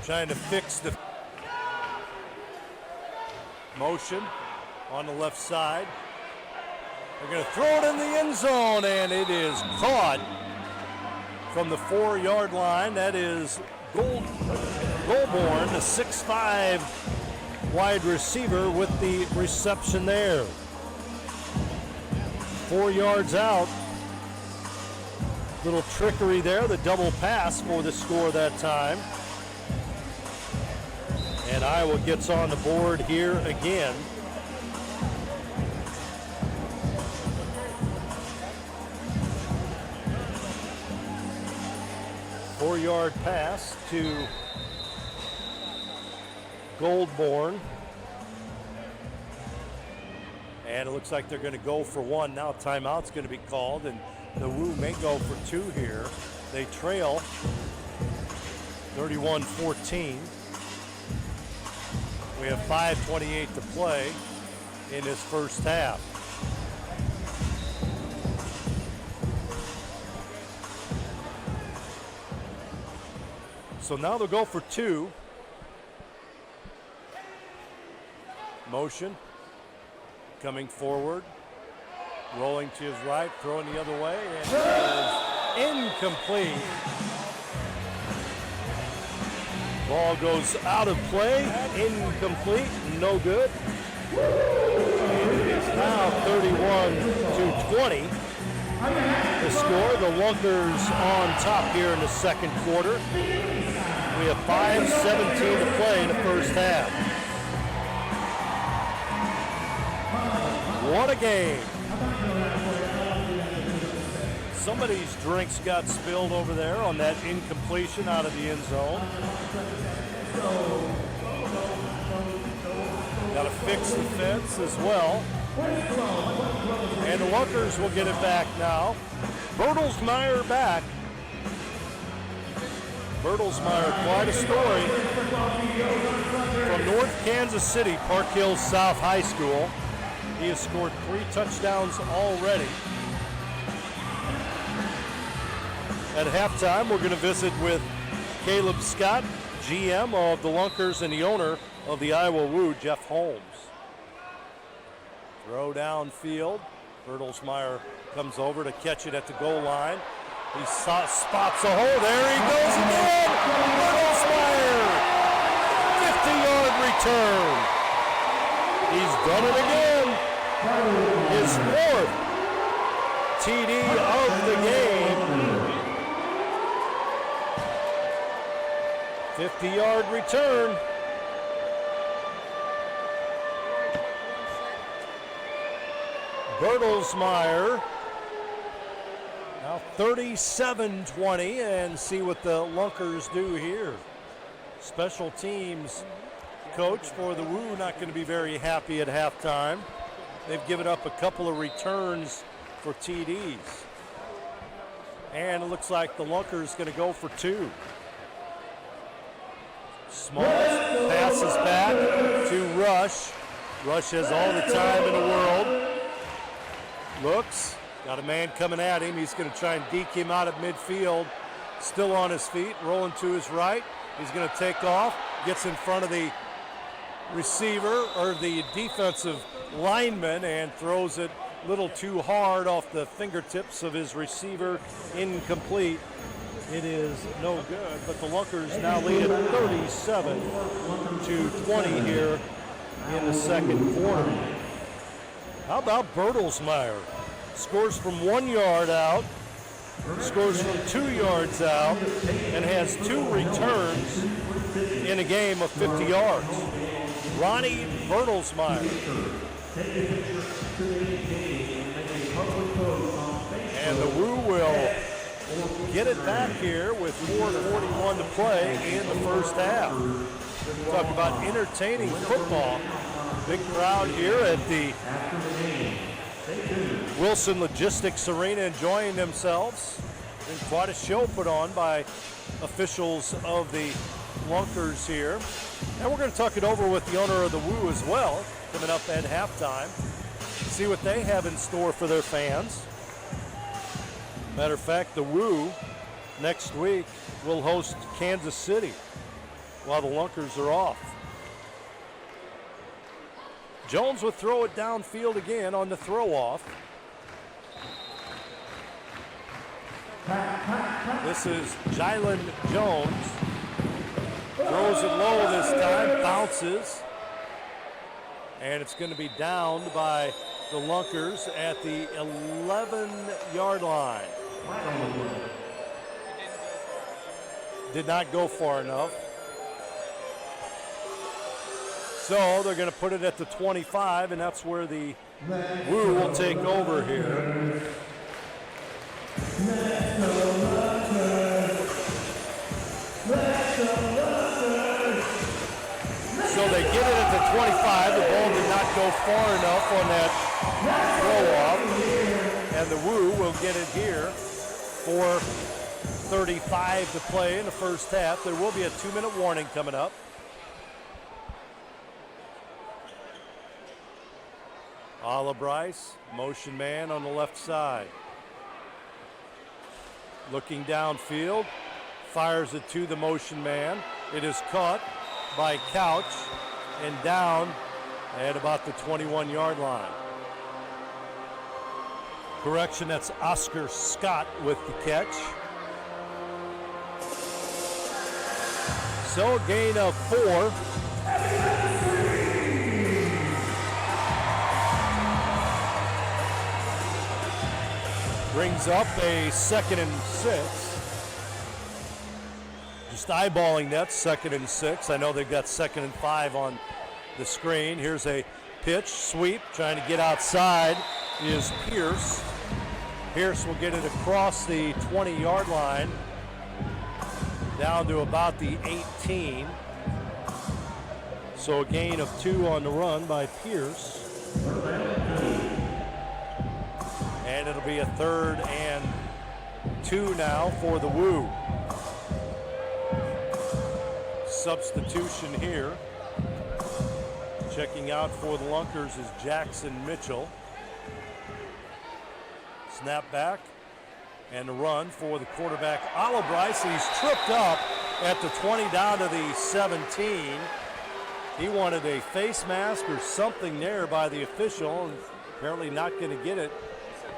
trying to fix the motion on the left side. They're going to throw it in the end zone, and it is caught from the 4-yard line. That is Goldborn, the 6'5" wide receiver, with the reception there. 4 yards out. Little trickery there, the double pass for the score that time. And Iowa gets on the board here again. Four-yard pass to Goldborn. And it looks like they're going to go for 1. Now timeout's going to be called, and the Woo may go for 2 here. They trail 31-14. We have 5:28 to play in this first half. So now they'll go for 2. Motion. Coming forward. Rolling to his right, throwing the other way, and it is incomplete. Ball goes out of play, incomplete, no good. And it is now 31-20. The score, the Lunkers on top here in the second quarter. We have 5:17 to play in the first half. What a game. Somebody's drinks got spilled over there on that incompletion out of the end zone. Got to fix the fence as well. And the Lunkers will get it back now. Bertelsmeyer back. Bertelsmeyer, quite a story. From North Kansas City, Park Hills South High School. He has scored 3 touchdowns already. At halftime, we're going to visit with Caleb Scott, GM of the Lunkers and the owner of the Iowa Woo, Jeff Holmes. Throw downfield. Bertelsmeyer comes over to catch it at the goal line. He spots a hole. There he goes again. Bertelsmeyer, 50-yard return. He's done it again. His 4th. TD of the game. 50-yard return. Bertelsmeyer now 37-20, and see what the Lunkers do here. Special teams coach for the Woo not going to be very happy at halftime. They've given up a couple of returns for TDs. And it looks like the Lunkers going to go for 2. Small passes back to Rush. Rush has all the time in the world. Looks, got a man coming at him. He's going to try and deke him out at midfield. Still on his feet, rolling to his right. He's going to take off, gets in front of the receiver or the defensive lineman and throws it a little too hard off the fingertips of his receiver. Incomplete. It is no good, but the Lunkers now lead at 37-20 here in the second quarter. How about Bertelsmeyer? Scores from 1 yard out, scores from 2 yards out, and has 2 returns in a game of 50 yards. Ronnie Bertelsmeyer. And the Woo will get it back here with 4:41 to play in the first half. Talk about entertaining football. Big crowd here at the Wilson Logistics Arena enjoying themselves. Been quite a show put on by officials of the Lunkers here. And we're going to talk it over with the owner of the Woo as well, coming up at halftime. See what they have in store for their fans. Matter of fact, the Woo next week will host Kansas City while the Lunkers are off. Jones will throw it downfield again on the throw-off. This is Jalen Jones. Throws it low this time, bounces. And it's going to be downed by the Lunkers at the 11-yard line. Did not go far enough. So they're going to put it at the 25, and that's where the Woo will take over here. So they get it at the 25. The ball did not go far enough on that throw-off, and the Woo will get it here for 35 to play in the first half. There will be a 2-minute warning coming up. Bryce, motion man on the left side. Looking downfield, fires it to the motion man. It is caught by Couch and down at about the 21-yard line. Correction, that's Oscar Scott with the catch. So a gain of 4. Brings up a 2nd and 6. Just eyeballing that, 2nd and 6. I know they've got 2nd and 5 on the screen. Here's a pitch, sweep, trying to get outside is Pierce. Pierce will get it across the 20-yard line, down to about the 18. So a gain of 2 on the run by Pierce. And it'll be a 3rd and 2 now for the Woo. Substitution here. Checking out for the Lunkers is Jackson Mitchell. Snap back and the run for the quarterback, Bryce. He's tripped up at the 20 down to the 17. He wanted a face mask or something there by the official, and apparently not going to get it.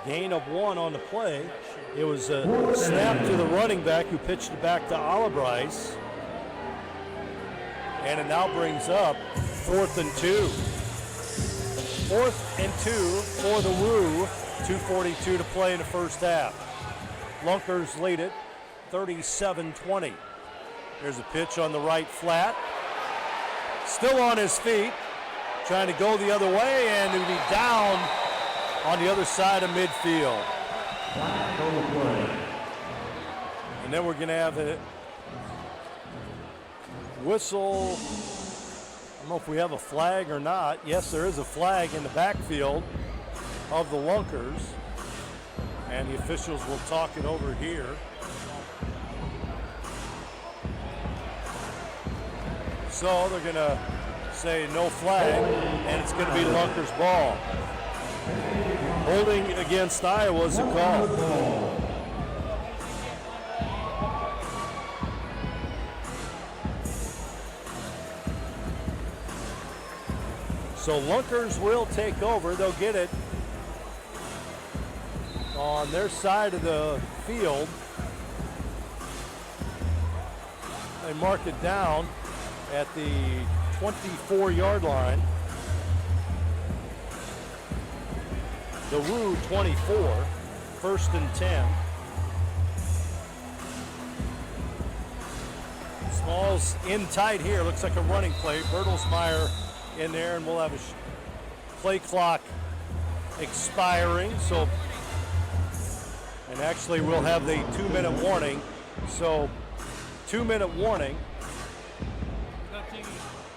Gain of 1 on the play. It was a snap to the running back who pitched it back to Bryce. And it now brings up 4th and 2. 4th and 2 for the Woo. 2:42 to play in the first half. Lunkers lead it 37-20. Here's a pitch on the right flat. Still on his feet, trying to go the other way, and he'll be down on the other side of midfield. And then we're going to have a whistle. I don't know if we have a flag or not. Yes, there is a flag in the backfield of the Lunkers, and the officials will talk it over here. So they're going to say no flag, and it's going to be Lunkers ball. Holding against Iowa is a call. So Lunkers will take over. They'll get it on their side of the field. They mark it down at the 24-yard line. The Woo 24, 1st and 10. Smalls in tight here. Looks like a running play. Bertelsmeyer in there, and we'll have a play clock expiring. So, and actually we'll have the 2-minute warning. So, 2-minute warning.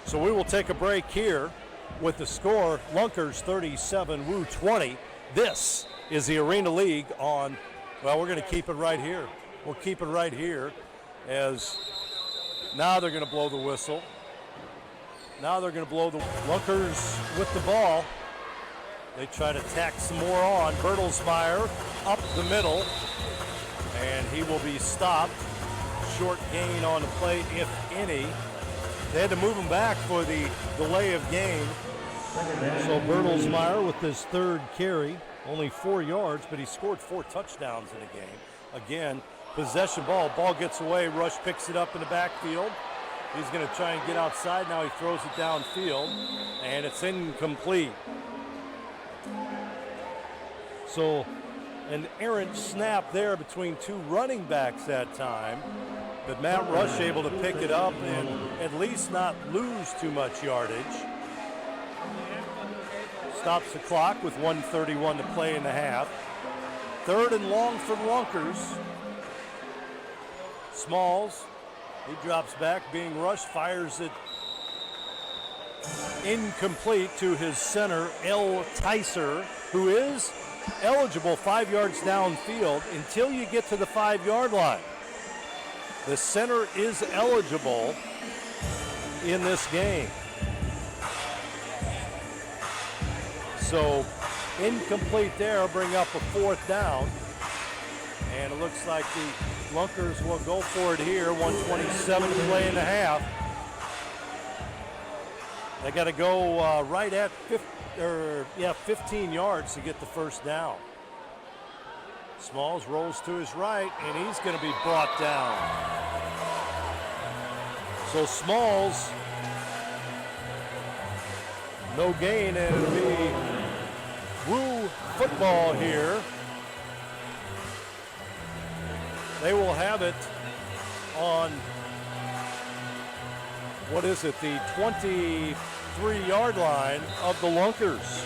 So we will take a break here with the score, Lunkers 37, Woo 20. This is the Arena League on, well, we're going to keep it right here. We'll keep it right here as now they're going to blow the whistle. Now they're going to blow the Lunkers with the ball. They try to tack some more on. Bertelsmeyer up the middle, and he will be stopped. Short gain on the play, if any. They had to move him back for the delay of game. So Bertelsmeyer with his 3rd carry, only 4 yards, but he scored 4 touchdowns in the game. Again, possession ball. Ball gets away. Rush picks it up in the backfield. He's going to try and get outside. Now he throws it downfield, and it's incomplete. So an errant snap there between 2 running backs that time. But Matt Rush able to pick it up and at least not lose too much yardage. Stops the clock with 1:31 to play in the half. 3rd and long for the Lunkers. Smalls, he drops back, being rushed, fires it incomplete to his center, L. Ticer, who is eligible 5 yards downfield until you get to the 5-yard line. The center is eligible in this game. So incomplete there, bring up a 4th down. And it looks like the Lunkers will go for it here. 1:27 to play in the half. They got to go right at 15 yards to get the first down. Smalls rolls to his right, and he's going to be brought down. So Smalls, no gain, and it'll be Woo football here. They will have it on, what is it, the 23-yard line of the Lunkers.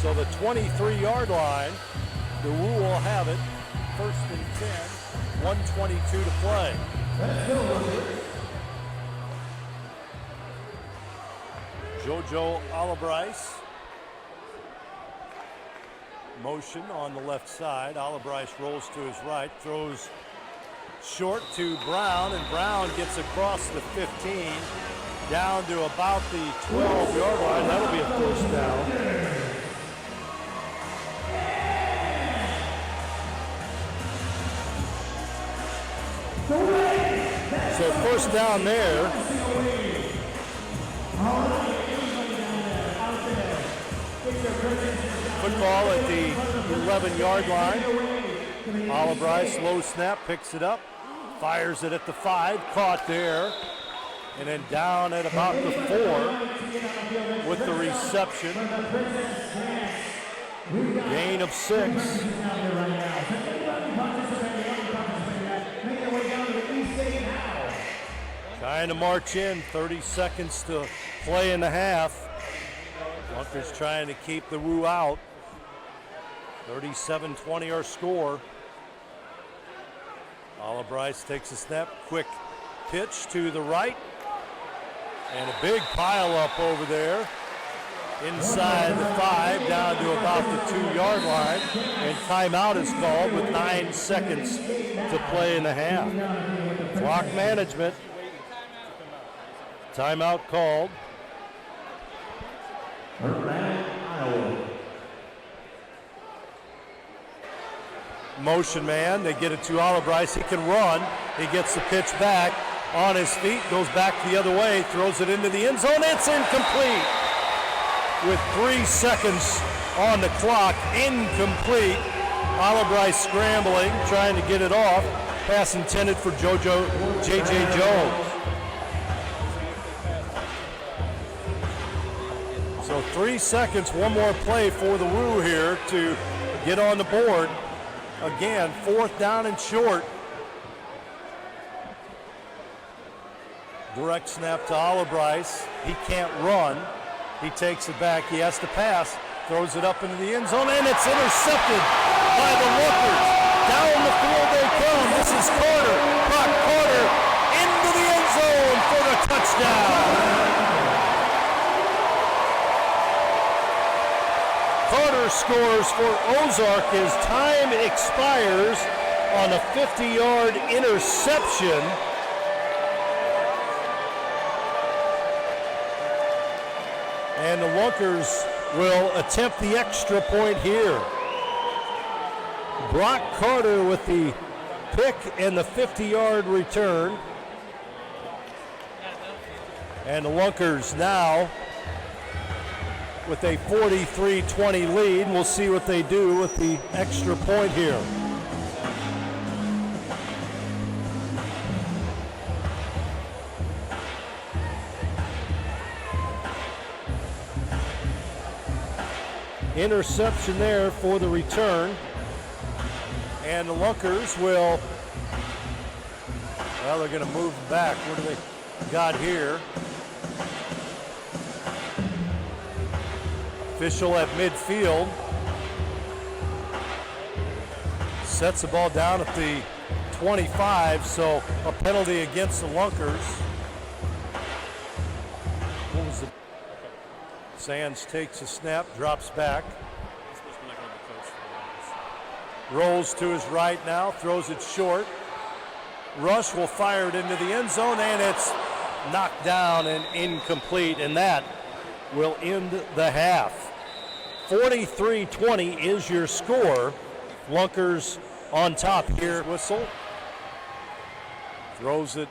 So the 23-yard line, the Woo will have it, 1st and 10, 1:22 to play. Jojo Alabryce, motion on the left side. Alabryce rolls to his right, throws short to Brown, and Brown gets across the 15, down to about the 12-yard line. That'll be a first down. So first down there. Football at the 11-yard line. Alabryce, low snap, picks it up, fires it at the 5, caught there And then down at about the 4 with the reception. Gain of 6. Trying to march in, 30 seconds to play in the half. Lunkers trying to keep the Woo out. 37-20 our score. Olive Bryce takes a snap, quick pitch to the right. And a big pile up over there. Inside the 5, down to about the 2-yard line. And timeout is called with 9 seconds to play in the half. Clock management. Timeout called. Motion man, they get it to Olive Bryce. He can run. He gets the pitch back on his feet, goes back the other way, throws it into the end zone. It's incomplete. With 3 seconds on the clock, incomplete. Olive Bryce scrambling, trying to get it off. Pass intended for J.J. Jones. So 3 seconds, one more play for the Woo here to get on the board. Again, 4th down and short. Direct snap to Olive Bryce. He can't run. He takes it back. He has to pass. Throws it up into the end zone, and it's intercepted by the Lunkers. Down the field they come. This is Carter. Brock Carter into the end zone for the touchdown. Carter scores for Ozark as time expires on a 50-yard interception. And the Lunkers will attempt the extra point here. Brock Carter with the pick and the 50-yard return. And the Lunkers now with a 43-20 lead. We'll see what they do with the extra point here. Interception there for the return. And the Lunkers will, well, they're going to move back. What do they got here? Official at midfield. Sets the ball down at the 25, so a penalty against the Lunkers. What was the Sands takes a snap, drops back. Rolls to his right now, throws it short. Rush will fire it into the end zone, and it's knocked down and incomplete, and that will end the half. 43-20 is your score. Lunkers on top here. Whistle. Throws it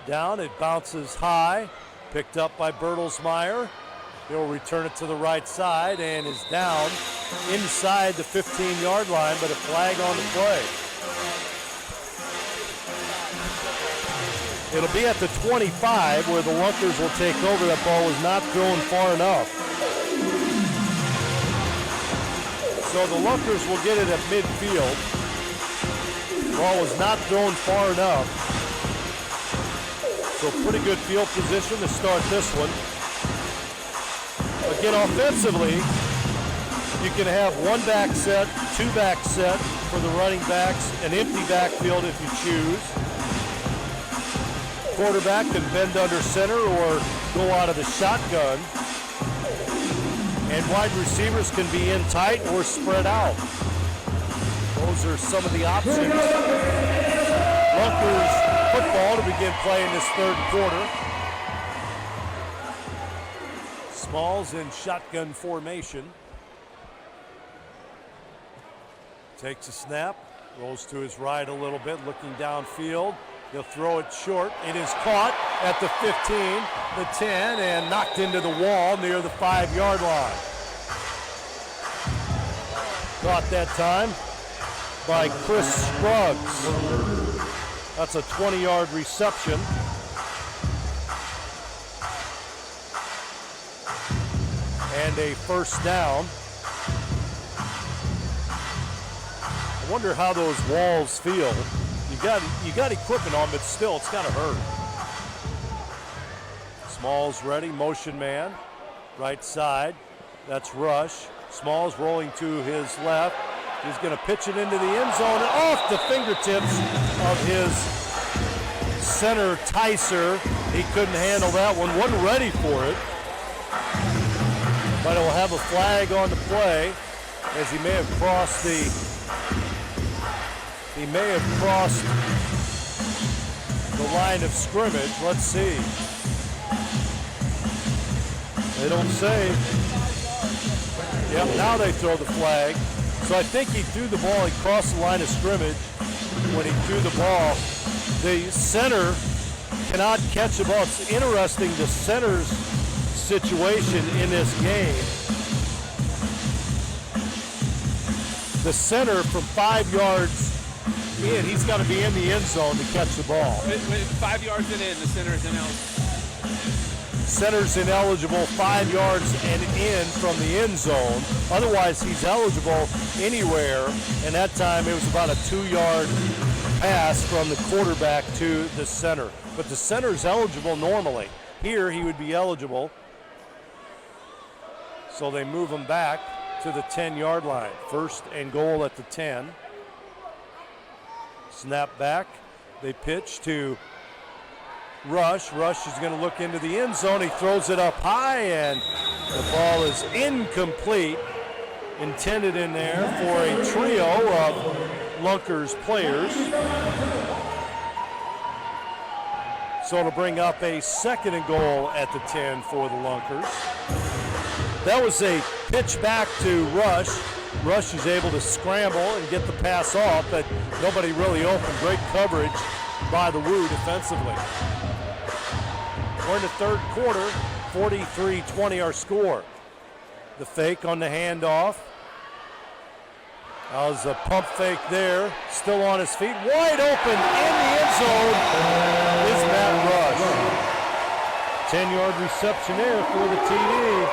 down, it bounces high. Picked up by Bertelsmeyer. He'll return it to the right side and is down inside the 15-yard line, but a flag on the play. It'll be at the 25 where the Lunkers will take over. That ball was not thrown far enough. So the Lunkers will get it at midfield. Ball was not thrown far enough. So pretty good field position to start this one. Again, offensively, you can have one back set, two back set for the running backs, an empty backfield if you choose. Quarterback can bend under center or go out of the shotgun. And wide receivers can be in tight or spread out. Those are some of the options. Lunkers football to begin playing this third quarter. Smalls in shotgun formation. Takes a snap, rolls to his right a little bit, looking downfield. He'll throw it short. It is caught at the 15, the 10, and knocked into the wall near the 5-yard line. Caught that time by Chris Scruggs. That's a 20-yard reception. and a first down. I wonder how those walls feel. You got equipment on, but still, it's gotta hurt. Smalls ready, motion man, right side. That's Rush. Smalls rolling to his left. He's going to pitch it into the end zone and off the fingertips of his center, Tyser. He couldn't handle that one, wasn't ready for it. But he'll have a flag on the play as he may have crossed the line of scrimmage. Let's see. They don't say. Yep, now they throw the flag. So I think he threw the ball, he crossed the line of scrimmage when he threw the ball. The center cannot catch the ball. It's interesting, the center's situation in this game. The center from 5 yards in, he's got to be in the end zone to catch the ball. With 5 yards and in, the center is ineligible. Center's ineligible 5 yards and in from the end zone. Otherwise, he's eligible anywhere. And that time, it was about a 2-yard pass from the quarterback to the center. But the center's eligible normally. Here, he would be eligible. So they move him back to the 10-yard line. First and goal at the 10. Snap back. They pitch to Rush. Rush is going to look into the end zone. He throws it up high, and the ball is incomplete. Intended in there for a trio of Lunkers players. So it'll bring up a second and goal at the 10 for the Lunkers. That was a pitch back to Rush. Rush is able to scramble and get the pass off, but nobody really open. Great coverage by the Woo defensively. We're in the third quarter, 43-20 our score. The fake on the handoff. That was a pump fake there, still on his feet. Wide open in the end zone is Matt Rush. 10-yard reception there for the TD.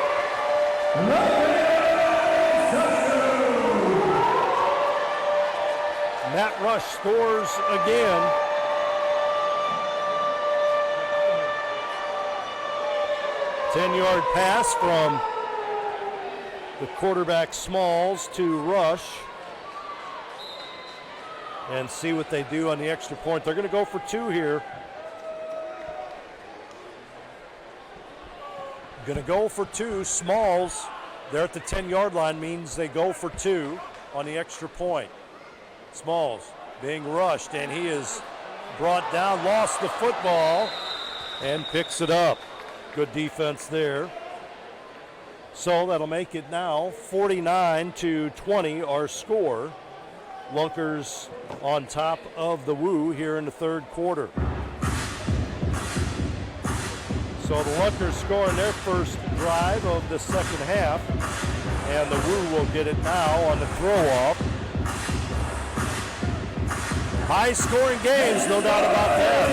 Matt Rush scores again. Ten-yard pass from the quarterback Smalls to Rush. And see what they do on the extra point. They're going to go for 2 here. Going to go for 2. Smalls, they're at the 10-yard line, means they go for 2 on the extra point. Smalls being rushed, and he is brought down, lost the football, and picks it up. Good defense there. So that'll make it now 49-20 our score. Lunkers on top of the Woo here in the third quarter. So the Lunkers scoring their first drive of the second half, and the Woo will get it now on the throw-off. High-scoring games, no doubt about that.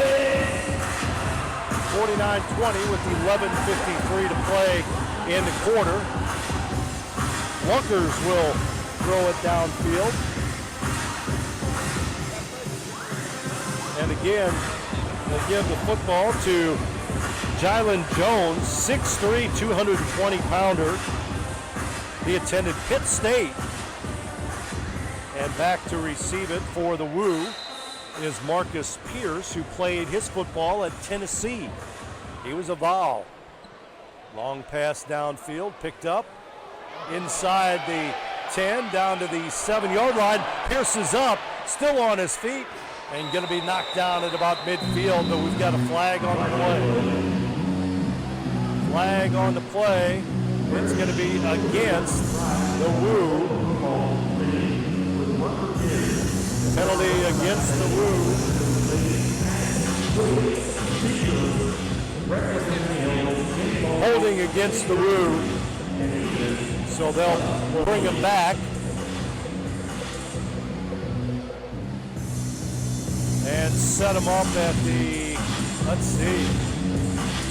49-20 with 11:53 to play in the quarter. Lunkers will throw it downfield. And again, they'll give the football to Jylan Jones, 6'3", 220-pounder. He attended Pitt State. And back to receive it for the Woo is Marcus Pierce, who played his football at Tennessee. He was a Vol. Long pass downfield, picked up inside the 10, down to the 7-yard line. Pierce is up, still on his feet, and going to be knocked down at about midfield, but we've got a flag on the play. Flag on the play. It's going to be against the Woo. Penalty against the Woo. Holding against the Woo. So they'll bring him back. And set him up at the,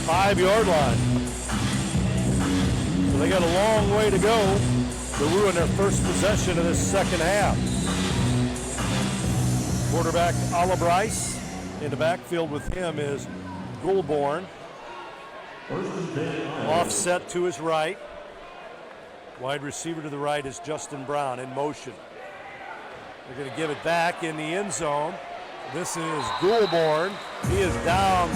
5-yard line. So they got a long way to go to ruin their first possession of this second half. Quarterback Alla Bryce. In the backfield with him is Goulbourne. Offset to his right. Wide receiver to the right is Justin Brown in motion. They're going to give it back in the end zone. This is Goulbourne. He is down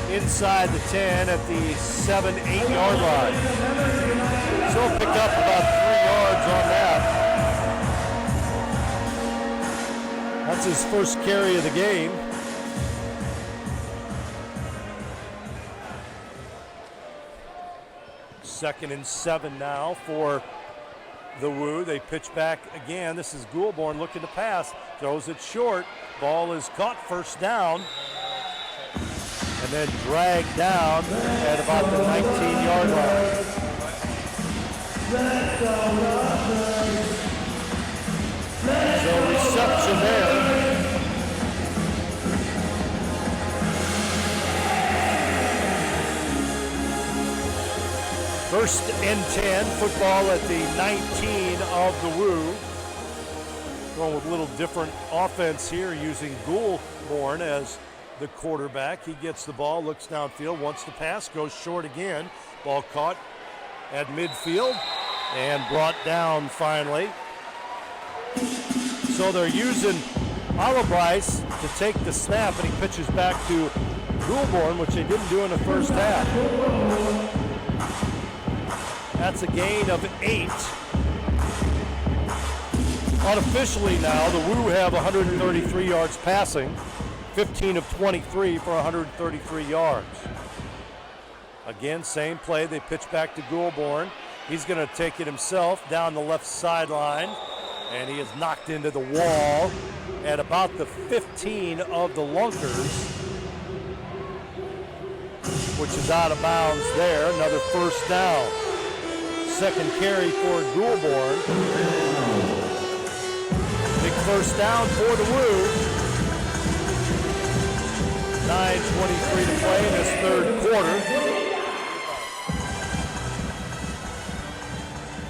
inside the 10 at the 7-8 yard line. So he'll pick up about 3 yards on that. That's his first carry of the game. Second and 7 now for the Woo. They pitch back again. This is Goulbourne looking to pass. Throws it short. Ball is caught, first down. And then dragged down at about the 19-yard line. So reception there. First and 10, football at the 19 of the Woo. Going with a little different offense here, using Goulbourne as the quarterback. He gets the ball, looks downfield, wants to pass, goes short again. Ball caught at midfield and brought down finally. So they're using Alla Bryce to take the snap, and he pitches back to Goulbourne, which they didn't do in the first half. That's a gain of 8. Unofficially now, the Woo have 133 yards passing, 15 of 23 for 133 yards. Again, same play. They pitch back to Goulbourne. He's going to take it himself down the left sideline, and he is knocked into the wall at about the 15 of the Lunkers, which is out of bounds there. Another first down. Second carry for Goulbourne. Big first down for the Woo. 9:23 to play in this third quarter.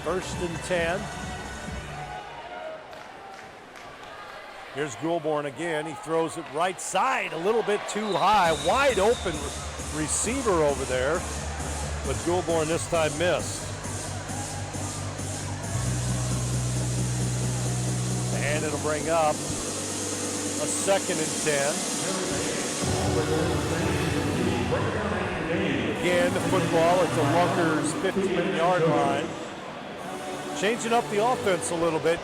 First and 10. Here's Goulbourne again. He throws it right side, a little bit too high. Wide open receiver over there, but Goulbourne this time missed. And it'll bring up a second and 10. Again, the football at the Lunkers 15-yard line. Changing up the offense a little bit.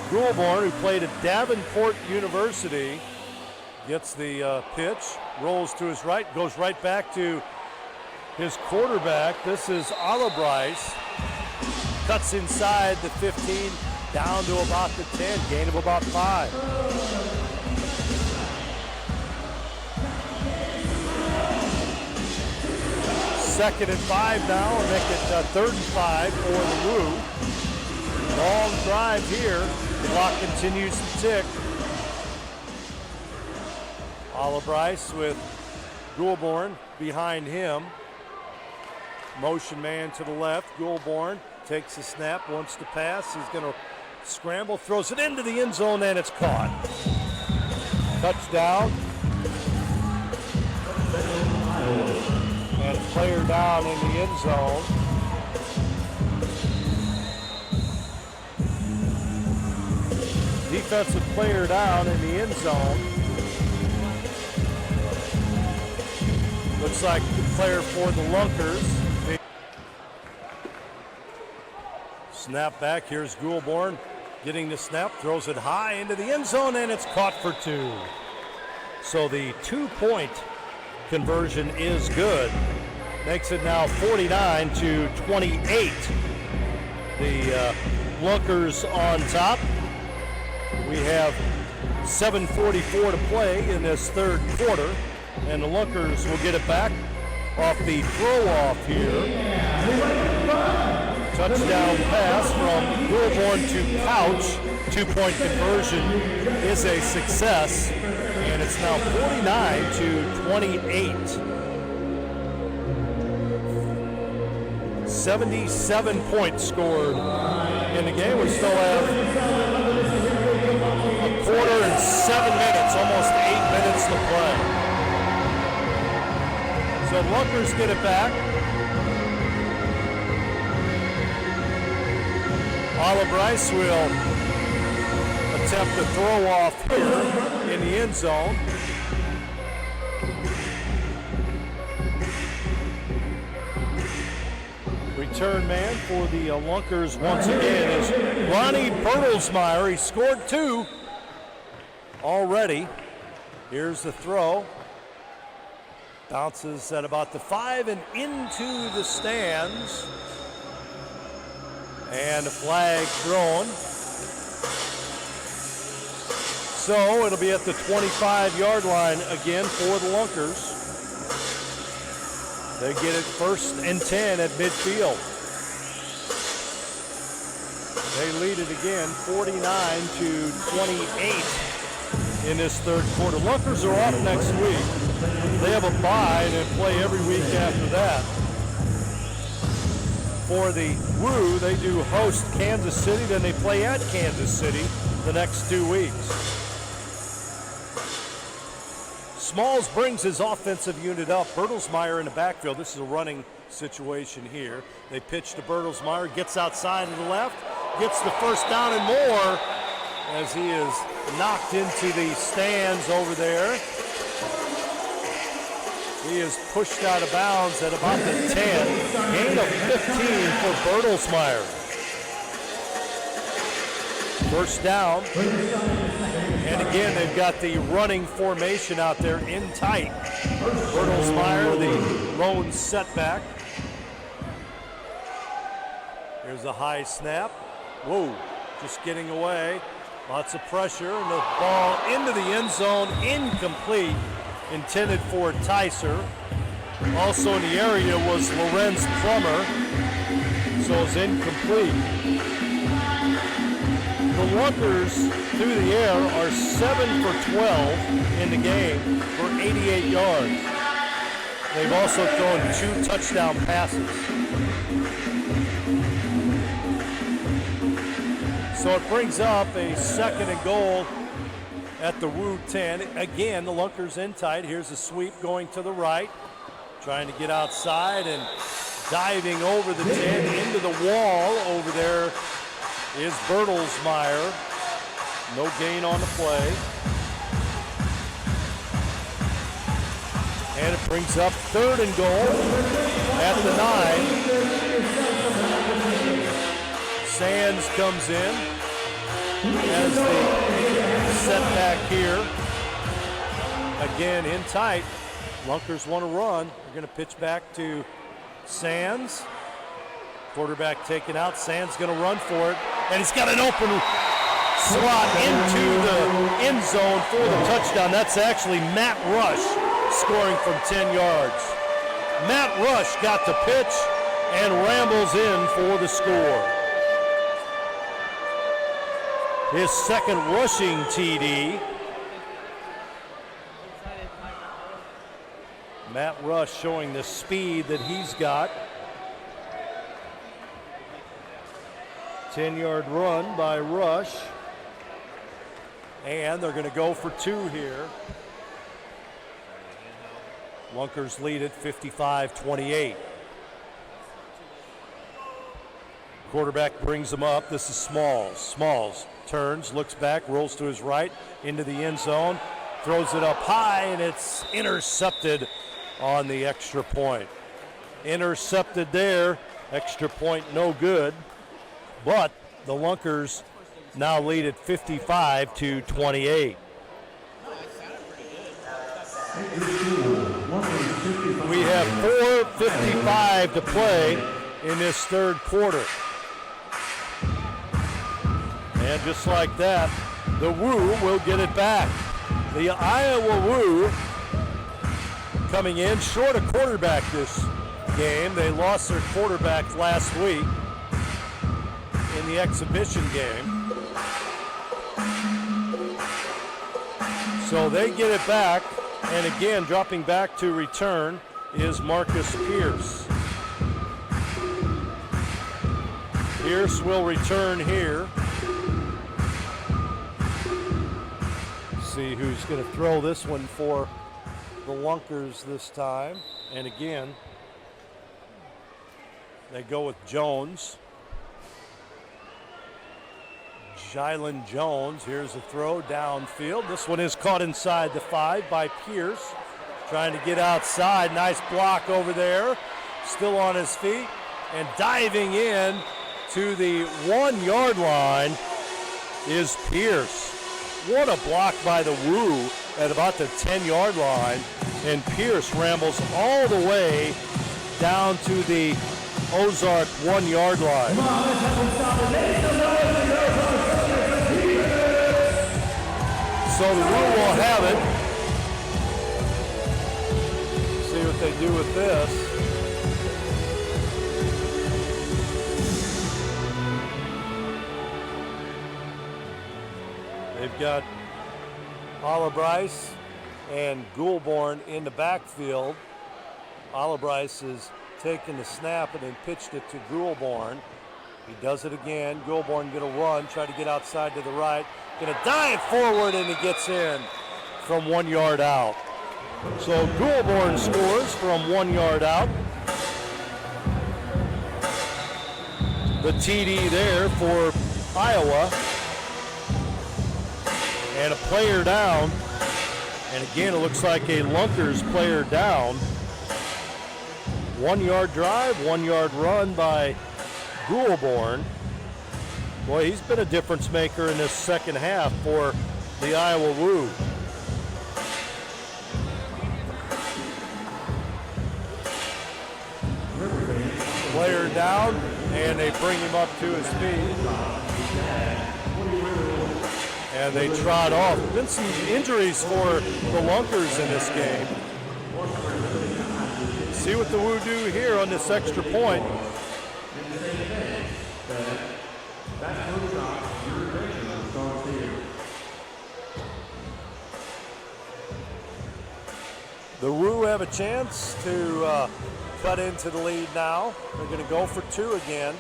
Goulbourne, who played at Davenport University, gets the pitch, rolls to his right, goes right back to his quarterback. This is Alla Bryce. Cuts inside the 15, down to about the 10, gain of about 5. Second and 5 now, and make it third and 5 for the Woo. Long drive here. The clock continues to tick. Alla Bryce with Goulbourne behind him. Motion man to the left. Goulbourne takes a snap, wants to pass. He's going to scramble, throws it into the end zone, and it's caught. Touchdown. And a player down in the end zone. Defensive player down in the end zone. Looks like the player for the Lunkers. Snap back, here's Goulbourne getting the snap, throws it high into the end zone, and it's caught for 2. So the 2-point conversion is good. Makes it now 49-28. The Lunkers on top. We have 7:44 to play in this third quarter, and the Lunkers will get it back off the throw-off here. Touchdown pass from Goulbourne to Couch. 2-point conversion is a success, and it's now 49-28. 77 points scored in the game. We still have a quarter and 7 minutes, almost 8 minutes to play. So Lunkers get it back. Bryce will attempt to throw off here in the end zone. Return man for the Lunkers once again is Ronnie Bertelsmeyer. He scored 2 already. Here's the throw. Bounces at about the 5 and into the stands. And a flag thrown. So it'll be at the 25-yard line again for the Lunkers. They get it 1st and 10 at midfield. They lead it again 49-28 in this third quarter. Lunkers are off next week. They have a bye and then play every week after that. For the Woo, they do host Kansas City, then they play at Kansas City the next 2 weeks. Smalls brings his offensive unit up. Bertelsmeyer in the backfield. This is a running situation here. They pitch to Bertelsmeyer, gets outside to the left, gets the first down and more as he is knocked into the stands over there. He is pushed out of bounds at about the 10. Gain of 15 for Bertelsmeyer. First down. And again, they've got the running formation out there in tight. Bertelsmeyer, the lone setback. Here's a high snap. Whoa, just getting away. Lots of pressure, and the ball into the end zone, incomplete. Intended for Tyser. Also in the area was Lorenz Plummer, so it's incomplete. The Lunkers through the air are 7 for 12 in the game for 88 yards. They've also thrown 2 touchdown passes. So it brings up a 2nd and goal at the Woo 10. Again, the Lunkers in tight. Here's a sweep going to the right. Trying to get outside and diving over the 10 into the wall over there is Bertelsmeyer. No gain on the play. And it brings up 3rd and goal at the 9. Sands comes in as the setback here. Again, in tight. Lunkers want to run. They're going to pitch back to Sands. Quarterback taken out. Sands going to run for it. And he's got an open slot into the end zone for the touchdown. That's actually Matt Rush scoring from 10 yards. Matt Rush got the pitch and rambles in for the score. His 2nd rushing TD. Matt Rush showing the speed that he's got. 10-yard run by Rush. And they're going to go for 2 here. Lunkers lead at 55-28. Quarterback brings them up. This is Smalls. Smalls turns, looks back, rolls to his right into the end zone, throws it up high, and it's intercepted on the extra point. Intercepted there. Extra point no good. But the Lunkers now lead at 55-28. We have 4:55 to play in this third quarter. And just like that, the Woo will get it back. The Iowa Woo coming in short a quarterback this game. They lost their quarterback last week in the exhibition game. So they get it back, and again, dropping back to return is Marcus Pierce. Pierce will return here. See who's going to throw this one for the Lunkers this time. And again, they go with Jones. Jylan Jones. Here's a throw downfield. This one is caught inside the 5 by Pierce. Trying to get outside. Nice block over there. Still on his feet. And diving in to the 1 yard line is Pierce. What a block by the Woo at about the 10 yard line. And Pierce rambles all the way down to the Ozark 1 yard line. So the Woo will have it. See what they do with this. They've got Bryce and Goulbourne in the backfield. Bryce has taken the snap and then pitched it to Goulbourne. He does it again. Goulbourne going to run, try to get outside to the right. Going to dive forward, and he gets in from 1 yard out. So Goulbourne scores from 1 yard out. The TD there for Iowa. And a player down. And again, it looks like a Lunkers player down. 1 yard drive, 1 yard run by Goulbourne. Boy, he's been a difference maker in this second half for the Iowa Woo. Player down, and they bring him up to his feet. And they trot off. Been some injuries for the Lunkers in this game. See what the Woo do here on this extra point. The Woo have a chance to cut into the lead now. They're going to go for 2 again.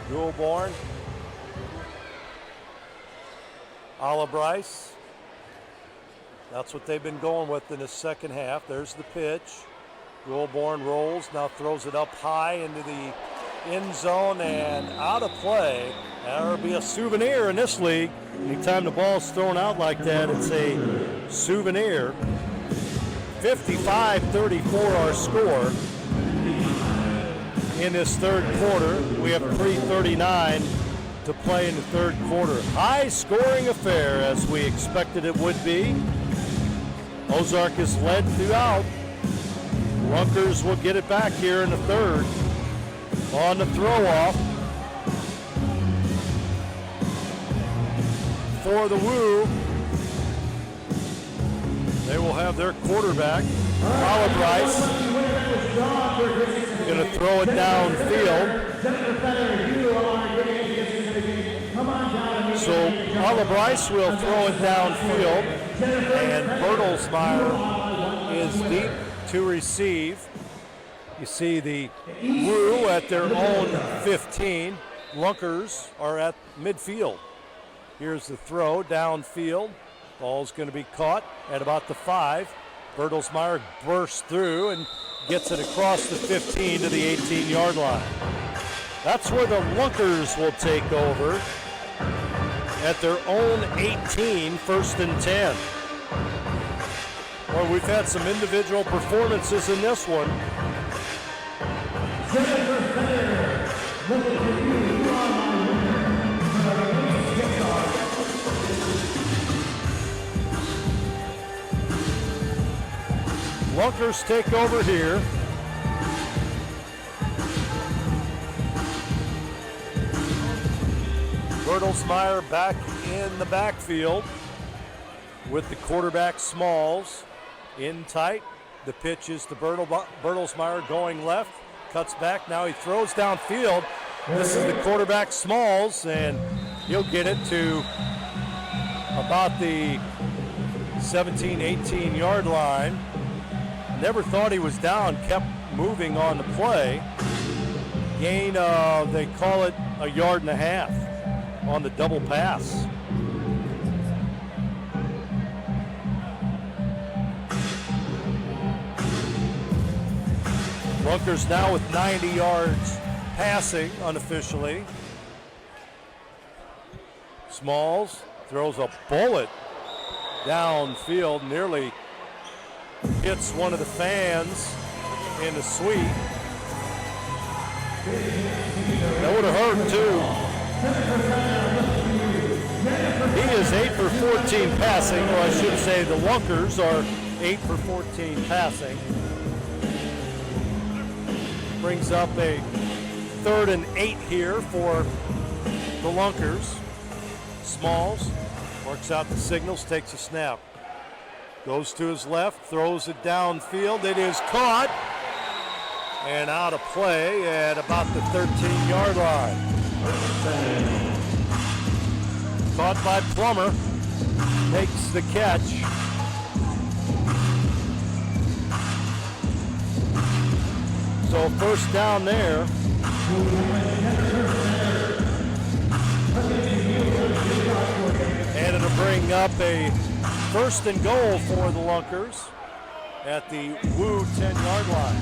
Goulbourne. Bryce. That's what they've been going with in the second half. There's the pitch. Goulbourne rolls, now throws it up high into the end zone and out of play. That'll be a souvenir in this league. Anytime the ball's thrown out like that, it's a souvenir. 55-34 our score in this third quarter. We have 3:39 to play in the third quarter. High scoring affair as we expected it would be. Ozark is led throughout. Lunkers will get it back here in the third. On the throw off for the Woo. They will have their quarterback, Bryce, going to throw it downfield. So Bryce will throw it downfield, and Bertelsmeyer is deep to receive. You see the Woo at their own 15. Lunkers are at midfield. Here's the throw downfield. Ball's going to be caught at about the 5. Bertelsmeyer bursts through and gets it across the 15 to the 18-yard line. That's where the Lunkers will take over at their own 18, 1st and 10. Well, we've had some individual performances in this one. Lunkers take over here. Bertelsmeyer back in the backfield with the quarterback Smalls in tight. The pitch is to Bertelsmeyer going left, cuts back. Now he throws downfield. This is the quarterback Smalls, and he'll get it to about the 17, 18-yard line. Never thought he was down, kept moving on the play. Gain of, they call it a yard and a half on the double pass. Lunkers now with 90 yards passing unofficially. Smalls throws a bullet downfield, nearly hits one of the fans in the suite. That would have hurt too. He is 8 for 14 passing, or I should say the Lunkers are 8 for 14 passing. Brings up a 3rd and 8 here for the Lunkers. Smalls works out the signals, takes a snap. Goes to his left, throws it downfield. It is caught and out of play at about the 13-yard line. Caught by Plummer, makes the catch. So first down there. And it'll bring up a 1st and goal for the Lunkers at the Woo 10-yard line.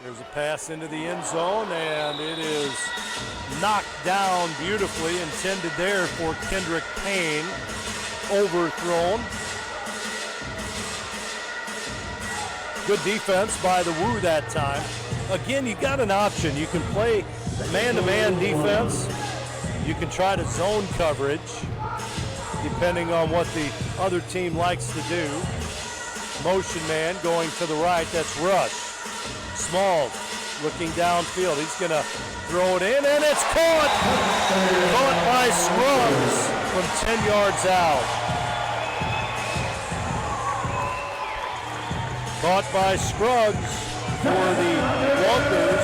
There's a pass into the end zone, and it is knocked down beautifully, intended there for Kendrick Payne, overthrown. Good defense by the Woo that time. Again, you got an option. You can play man-to-man defense. You can try to zone coverage, depending on what the other team likes to do. Motion man going to the right, that's Rush. Smalls looking downfield. He's going to throw it in, and it's caught! Caught by Scruggs from 10 yards out. Caught by Scruggs for the Lunkers.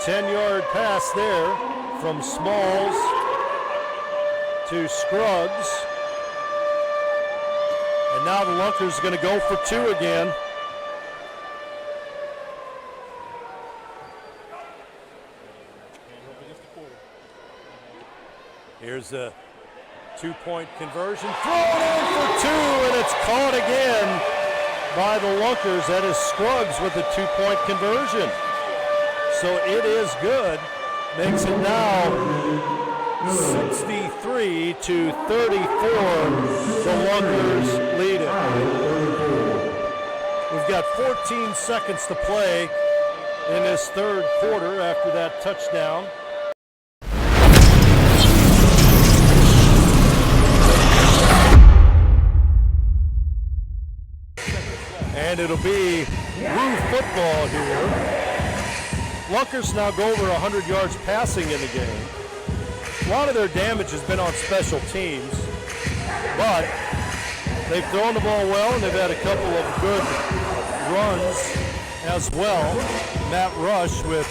Ten-yard pass there from Smalls to Scruggs. And now the Lunkers are going to go for 2 again. Here's a 2-point conversion. Thrown in for 2, and it's caught again by the Lunkers. That is Scruggs with a 2-point conversion. So it is good. Makes it now 63 to 34. The Lunkers lead it. We've got 14 seconds to play in this 3rd quarter after that touchdown. And it'll be Woo football here. Lunkers now go over 100 yards passing in the game. A lot of their damage has been on special teams, but they've thrown the ball well, and they've had a couple of good runs as well. Matt Rush with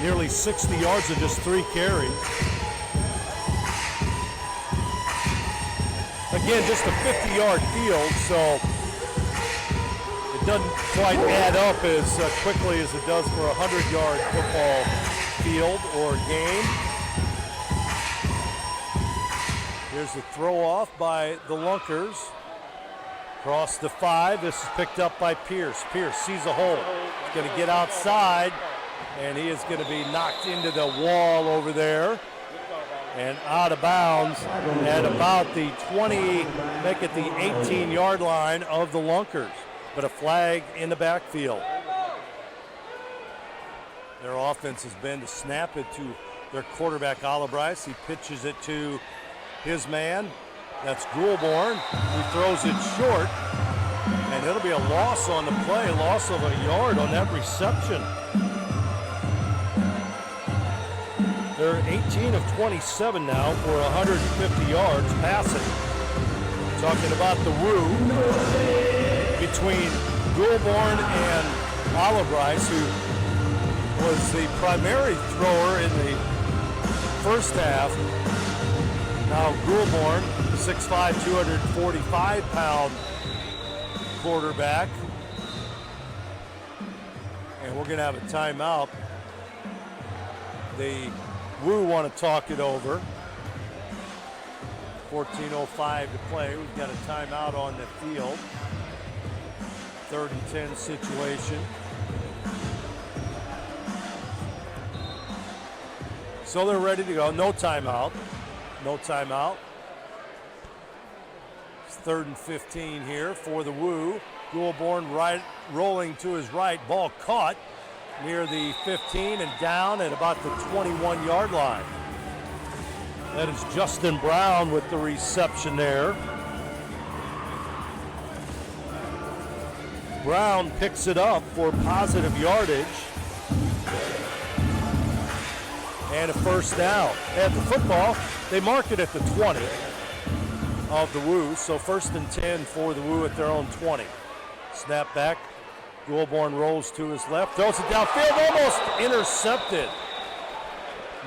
nearly 60 yards in just 3 carries. Again, just a 50-yard field, so it doesn't quite add up as quickly as it does for a 100-yard football field or game. Here's the throw off by the Lunkers. Across the 5, this is picked up by Pierce. Pierce sees a hole. He's going to get outside, and he is going to be knocked into the wall over there and out of bounds at about the 20, make it the 18-yard line of the Lunkers. But a flag in the backfield. Their offense has been to snap it to their quarterback, Albrice. He pitches it to his man. That's Goulbourne. He throws it short, and it'll be a loss on the play, loss of a yard on that reception. They're 18 of 27 now for 150 yards passing. Talking about the Woo between Goulbourne and Albrice, who was the primary thrower in the first half. Now Goulbourne, 6'5", 245-pound quarterback. And we're going to have a timeout. The Woo want to talk it over. 14:05 to play. We've got a timeout on the field. 3rd and 10 situation. So they're ready to go. No timeout. No timeout. It's 3rd and 15 here for the Woo. Goulbourne right, rolling to his right. Ball caught near the 15 and down at about the 21-yard line. That is Justin Brown with the reception there. Brown picks it up for positive yardage and a first down. At the football, they mark it at the 20 of the Woo, so 1st and 10 for the Woo at their own 20. Snap back, Goulbourne rolls to his left, throws it downfield, almost intercepted.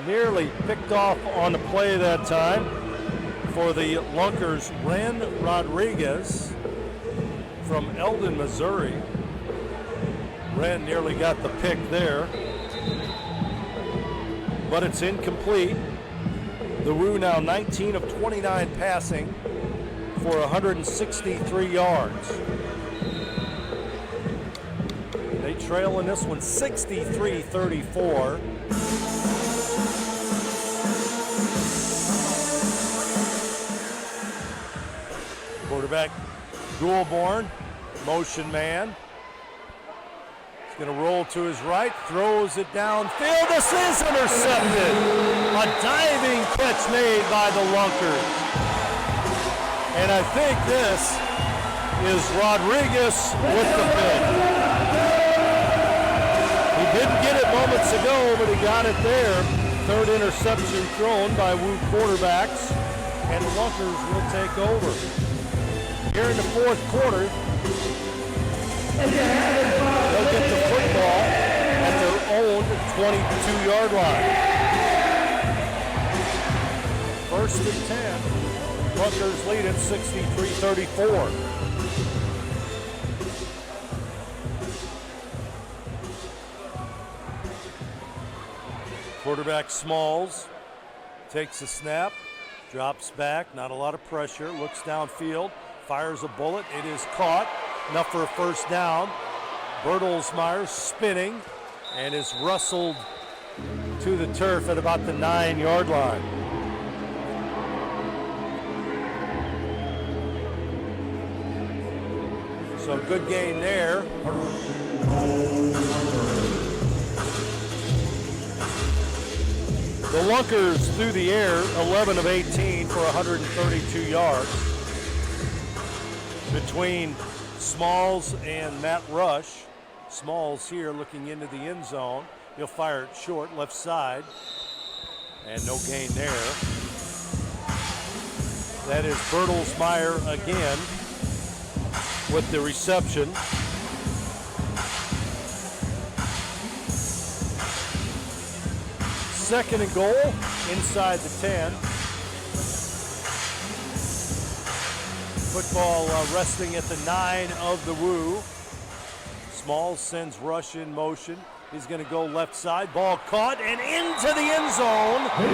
Nearly picked off on the play that time for the Lunkers. Ren Rodriguez from Eldon, Missouri. Ren nearly got the pick there, but it's incomplete. The Woo now 19 of 29 passing for 163 yards. They trail in this one 63-34. Quarterback Goulbourne, motion man. He's going to roll to his right, throws it downfield. This is intercepted. A diving catch made by the Lunkers. And I think this is Rodriguez with the pick. He didn't get it moments ago, but he got it there. 3rd interception thrown by Woo quarterbacks, and the Lunkers will take over. Here in the 4th quarter, they'll get the football at their own 22-yard line. 1st and 10. Lunkers lead at 63-34. Quarterback Smalls takes a snap, drops back, not a lot of pressure, looks downfield, fires a bullet. It is caught, enough for a first down. Bertelsmeyer spinning and is rustled to the turf at about the 9-yard line. So good gain there. The Lunkers through the air, 11 of 18 for 132 yards. Between Smalls and Matt Rush. Smalls here looking into the end zone. He'll fire it short, left side. And no gain there. That is Bertelsmeyer again with the reception. Second and goal inside the 10. Football resting at the 9 of the Woo. Smalls sends Rush in motion. He's going to go left side. Ball caught and into the end zone for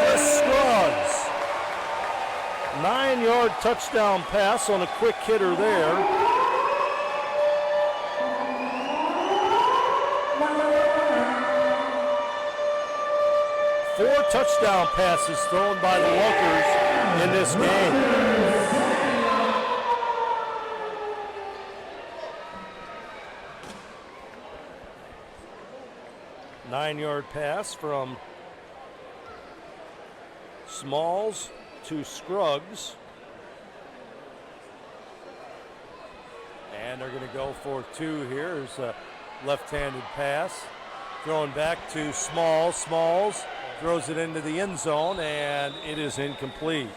Chris Scruggs. 9-yard touchdown pass on a quick hitter there. Four touchdown passes thrown by the Lunkers in this game. Nine-yard pass from Smalls to Scruggs. And they're going to go for two here. There's a left-handed pass. Thrown back to Smalls. Smalls throws it into the end zone, and it is incomplete.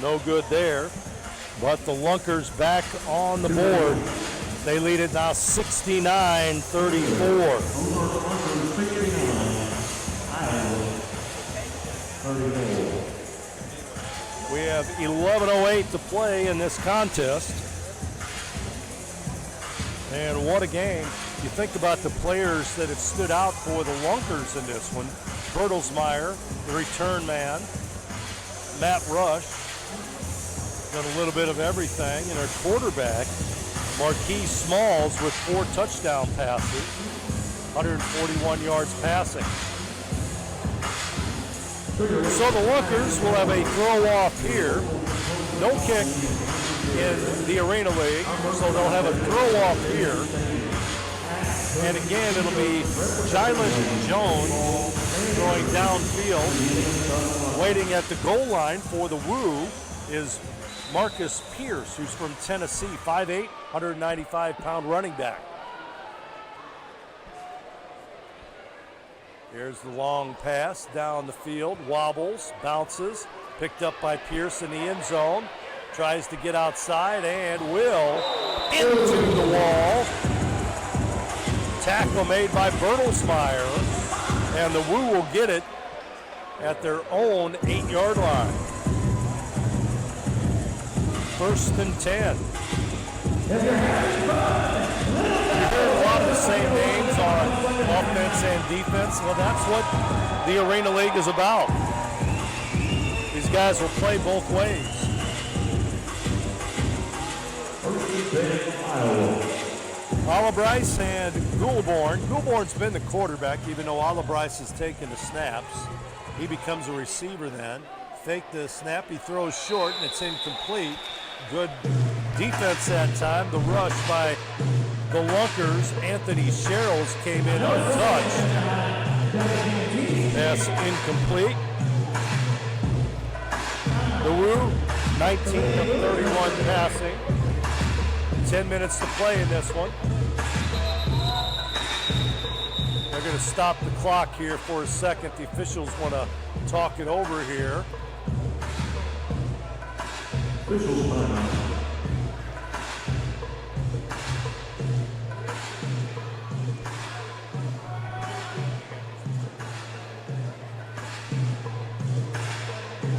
No good there. But the Lunkers back on the board. They lead it now 69-34. have 11:08 to play in this contest. And what a game. You think about the players that have stood out for the Lunkers in this one. Bertelsmeyer, the return man. Matt Rush, done a little bit of everything. And our quarterback, Marquise Smalls, with 4 touchdown passes, 141 yards passing. So the Lunkers will have a throw-off here. No kick in the Arena League, so they'll have a throw-off here. And again, it'll be Jylen Jones throwing downfield. Waiting at the goal line for the Woo is Marcus Pierce, who's from Tennessee, 5'8", 195-pound running back. Here's the long pass down the field, wobbles, bounces, picked up by Pierce in the end zone. Tries to get outside and will into the wall. Tackle made by Bertelsmeyer, and the Woo will get it at their own 8-yard line. 1st and 10. You hear a lot of the same names on offense and defense. Well, that's what the Arena League is about. These guys will play both ways. Albrice and Goulbourne. Goulbourne's been the quarterback, even though Albrice has taken the snaps. He becomes a receiver then. Fake the snap, he throws short, and it's incomplete. Good defense that time. The rush by the Lunkers. Anthony Sherrills came in untouched. Pass incomplete. The Woo, 19 of 31 passing. 10 minutes to play in this one. They're going to stop the clock here for a second. The officials want to talk it over here.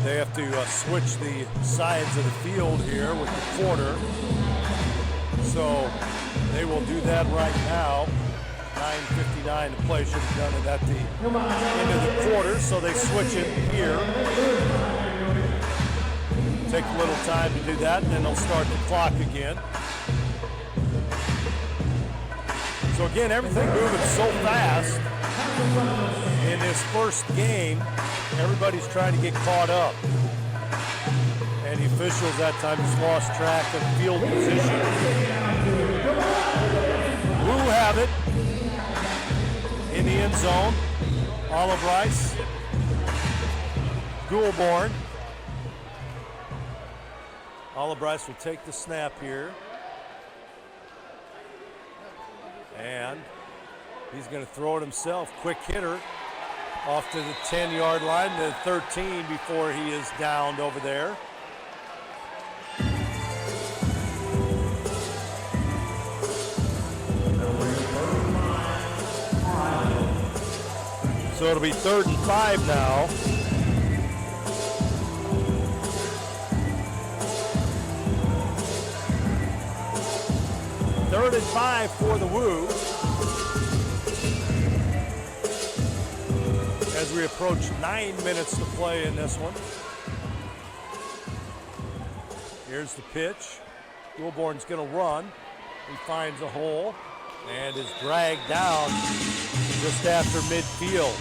They have to switch the sides of the field here with the quarter. So they will do that right now. 9:59 to play. Should have done it at the end of the quarter, so they switch it here. Take a little time to do that, and then they'll start the clock again. So again, everything moving so fast in this first game. Everybody's trying to get caught up. And the officials that time just lost track of field position. Woo have it in the end zone. Albrice, Goulbourne. Albrice will take the snap here. And he's going to throw it himself. Quick hitter off to the 10-yard line, to 13 before he is downed over there. So it'll be 3rd and 5 now. Third and 5 for the Woo. As we approach 9 minutes to play in this one. Here's the pitch. Goulbourne's going to run. He finds a hole and is dragged down just after midfield.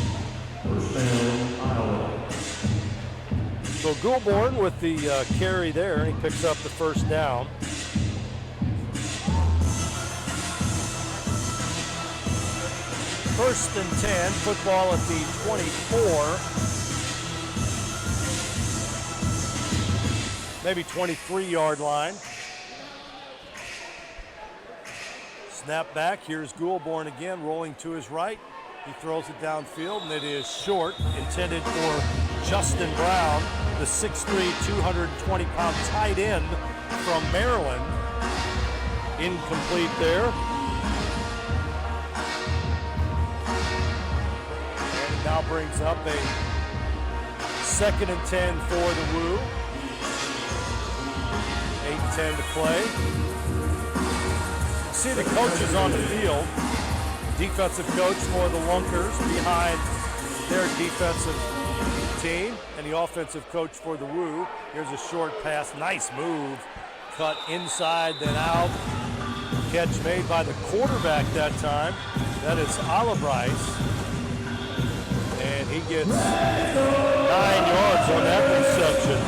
So Goulbourne with the carry there, and he picks up the first down. First and 10, football at the 24, maybe 23-yard line. Snap back, here's Goulbourne again, rolling to his right. He throws it downfield, and it is short, intended for Justin Brown, the 6'3", 220-pound tight end from Maryland. Incomplete there. And it now brings up a 2nd and 10 for the Woo. 8:10 to play. See the coaches on the field. Defensive coach for the Lunkers behind their defensive team, and the offensive coach for the Woo. Here's a short pass, nice move. Cut inside, then out. Catch made by the quarterback that time. That is Albrice. And he gets 9 yards on that reception.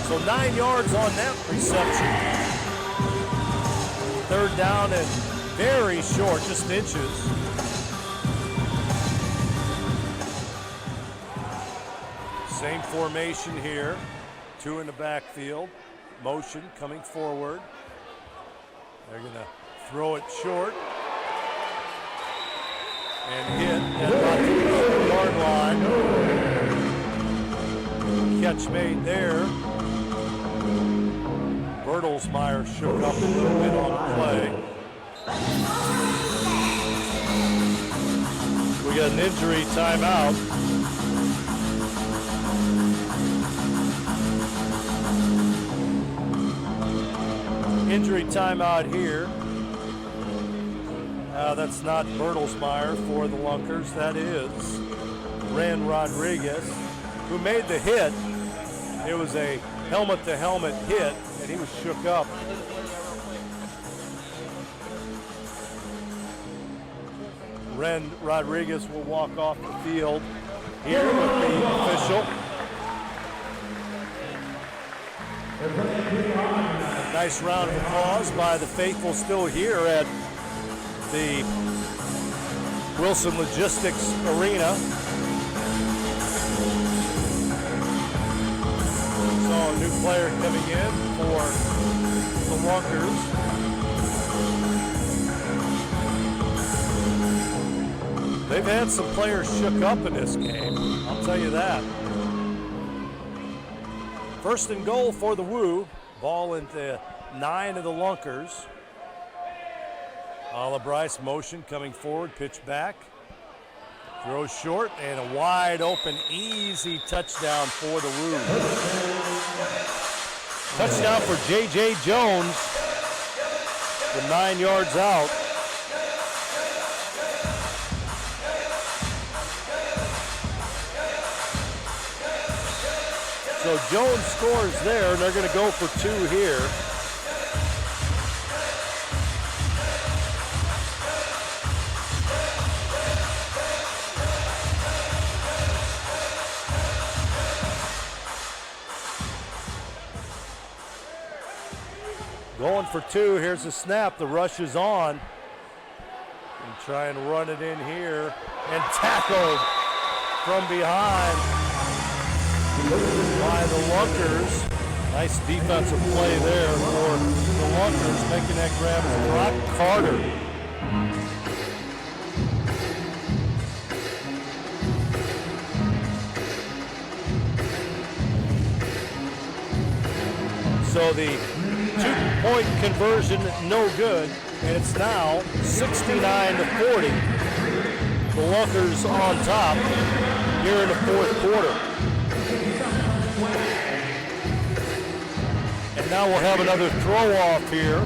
So 9 yards on that reception. 3rd down and very short, just inches. Same formation here. 2 in the backfield. Motion coming forward. They're going to throw it short. And hit at about the 8-yard line. Catch made there. Bertelsmeyer shook up a little bit on the play. We got an injury timeout. Injury timeout here. That's not Bertelsmeyer for the Lunkers. That is Ren Rodriguez, who made the hit. It was a helmet-to-helmet hit, and he was shook up. Ren Rodriguez will walk off the field here with the official. Nice round of applause by the faithful still here at the Wilson Logistics Arena. So a new player coming in for the Lunkers. They've had some players shook up in this game, I'll tell you that. 1st and goal for the Woo. Ball into 9 of the Lunkers. Albrice motion coming forward, pitch back. Throw short and a wide open, easy touchdown for the Woo. Touchdown for J.J. Jones from 9 yards out. So Jones scores there, and they're going to go for 2 here. Going for 2, here's the snap, the rush is on. And try and run it in here, and tackled from behind by the Lunkers. Nice defensive play there for the Lunkers, making that grab is Brock Carter. So the 2-point conversion, no good, and it's now 69-40. The Lunkers on top here in the 4th quarter. And now we'll have another throw-off here.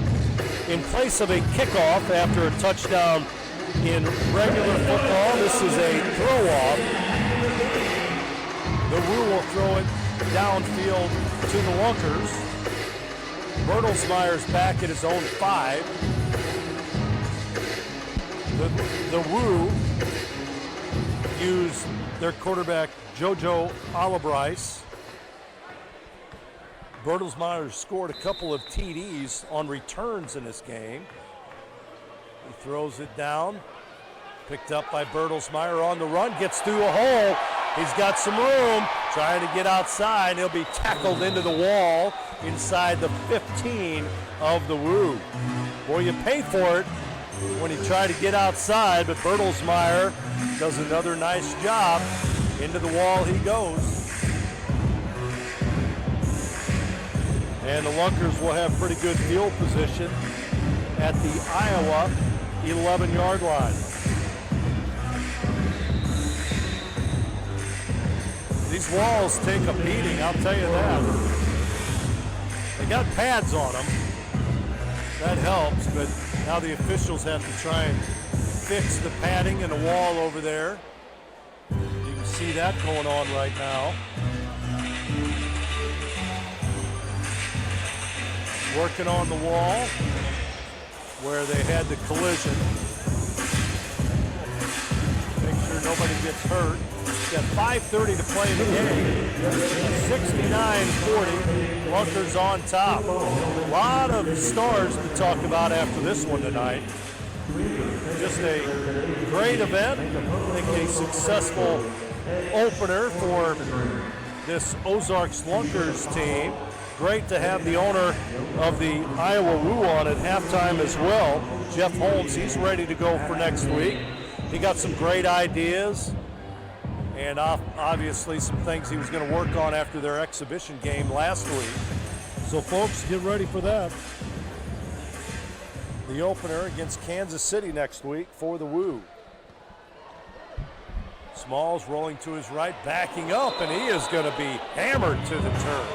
In place of a kickoff after a touchdown in regular football, this is a throw-off. The Woo will throw it downfield to the Lunkers. Bertelsmeyer's back at his own 5. The Woo use their quarterback, JoJo Albrice. Bertelsmeyer scored a couple of TDs on returns in this game. He throws it down. Picked up by Bertelsmeyer on the run. Gets through a hole. He's got some room. Trying to get outside. He'll be tackled into the wall inside the 15 of the Woo. Boy, you pay for it when you try to get outside, but Bertelsmeyer does another nice job. Into the wall he goes. And the Lunkers will have pretty good field position at the Iowa 11-yard line. The These walls take a beating, I'll tell you that. They got pads on them. That helps, but now the officials have to try and fix the padding in the wall over there. You can see that going on right now. Working on the wall where they had the collision. Make sure nobody gets hurt. Got 5:30 to play in the game. 69-40. Lunkers on top. A lot of stars to talk about after this one tonight. Just a great event. I think a successful opener for this Ozarks Lunkers team. Great to have the owner of the Iowa Woo on at halftime as well. Jeff Holmes, he's ready to go for next week. He got some great ideas and obviously some things he was going to work on after their exhibition game last week. So folks, get ready for that. The opener against Kansas City next week for the Woo. Smalls rolling to his right, backing up, and he is going to be hammered to the turf.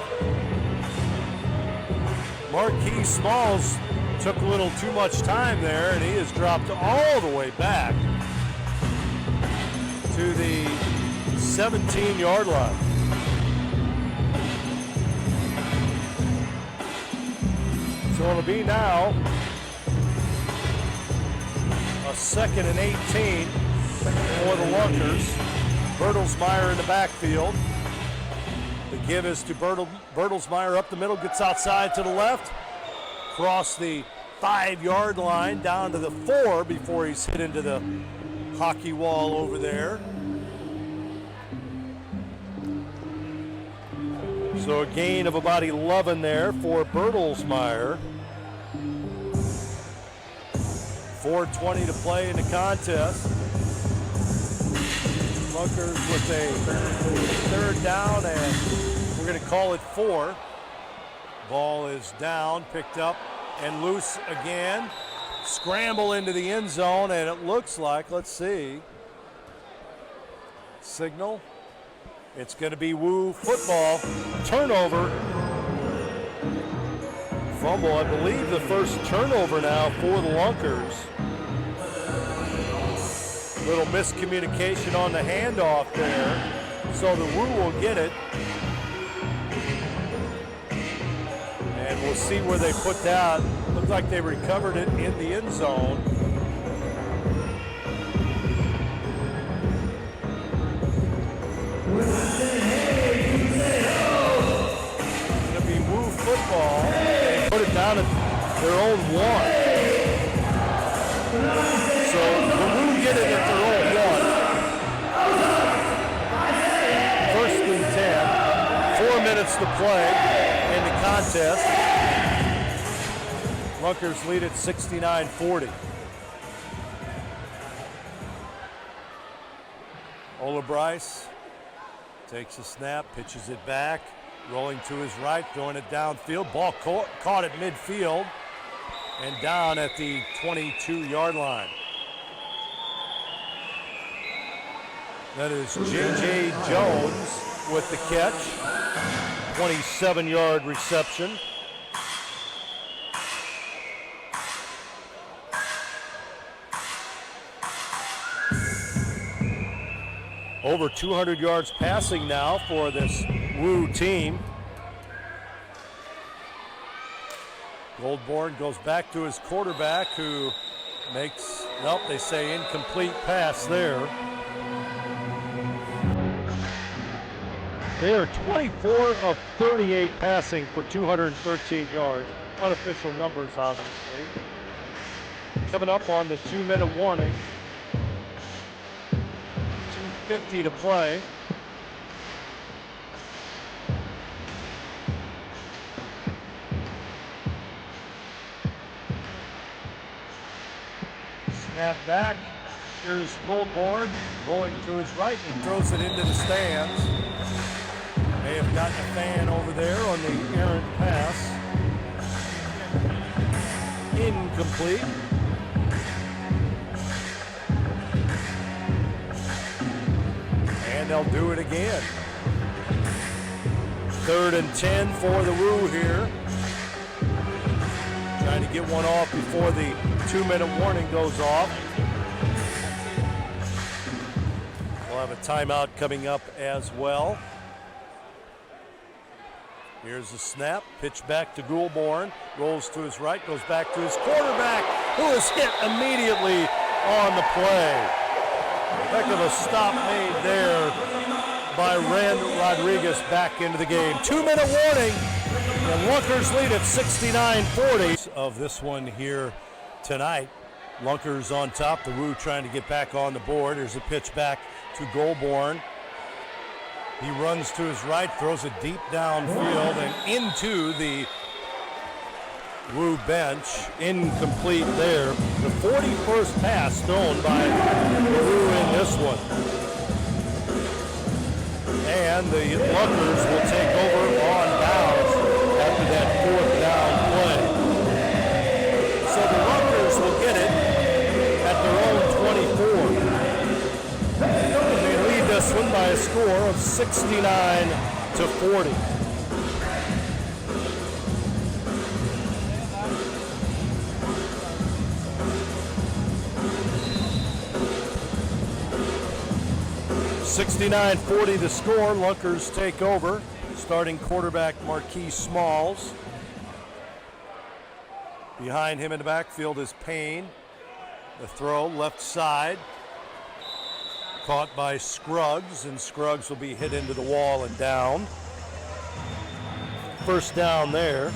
Marquise Smalls took a little too much time there, and he is dropped all the way back to the 17-yard line. So it'll be now a 2nd and 18 for the Lunkers. Bertelsmeyer in the backfield. The give is to Bertelsmeyer up the middle, gets outside to the left, across the 5-yard line down to the 4 before he's hit into the hockey wall over there. So a gain of about 11 there for Bertelsmeyer. 4:20 to play in the contest. Lunkers with a 3rd down, and we're going to call it 4. Ball is down, picked up, and loose again. Scramble into the end zone, and it looks like, let's see, signal. It's going to be Woo football. Turnover. Fumble, I believe the first turnover now for the Lunkers. Little miscommunication on the handoff there. So the Woo will get it. And we'll see where they put that. Looks like they recovered it in the end zone. It's going to be Woo football. They put it down at their own 1. So the Woo get it at their own 1. 1st and 10. 4 minutes to play in the contest. Lunkers lead at 69-40. Ola Bryce takes a snap, pitches it back, rolling to his right, throwing it downfield. Ball caught at midfield and down at the 22-yard line. That is J.J. Jones with the catch. 27-yard reception. Over 200 yards passing now for this Woo team. Goldborn goes back to his quarterback who makes, nope, they say incomplete pass there. They are 24 of 38 passing for 213 yards. Unofficial numbers, obviously. Coming up on the 2-minute warning. 2:50 to play. Snap back. Here's Goldborn rolling to his right and throws it into the stands. May have gotten a fan over there on the errant pass. Incomplete. And they'll do it again. 3rd and 10 for the Woo here. Trying to get one off before the 2-minute warning goes off. We'll have a timeout coming up as well. Here's the snap, pitch back to Goulbourne, rolls to his right, goes back to his quarterback, who is hit immediately on the play. Heck of a stop made there by Rand Rodriguez back into the game. 2-minute warning, and Lunkers lead at 69-40. Of this one here tonight, Lunkers on top, the Woo trying to get back on the board. Here's a pitch back to Goulbourne. He runs to his right, throws it deep downfield and into the Woo bench. Incomplete there. The 41st pass thrown by the Woo in this one. And the Lunkers will take over on downs after that 4th down play. So the Lunkers will get it at their own 24. This one by a score of 69-40. $69-40 the score. Lunkers take over. Starting quarterback Marquis Smalls. Behind him in the backfield is Payne. The throw left side. Caught by Scruggs, and Scruggs will be hit into the wall and down. 1st down there.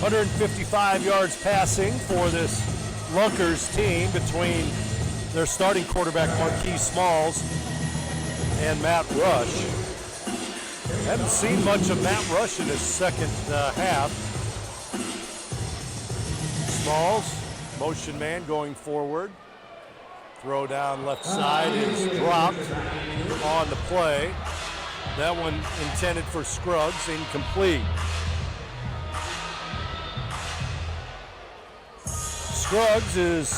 $155 yards passing for this Lunkers team between their starting quarterback Marquis Smalls and Matt Rush. Haven't seen much of Matt Rush in his second half. Smalls, motion man going forward. Throw down left side is dropped on the play. That one intended for Scruggs, incomplete. Scruggs is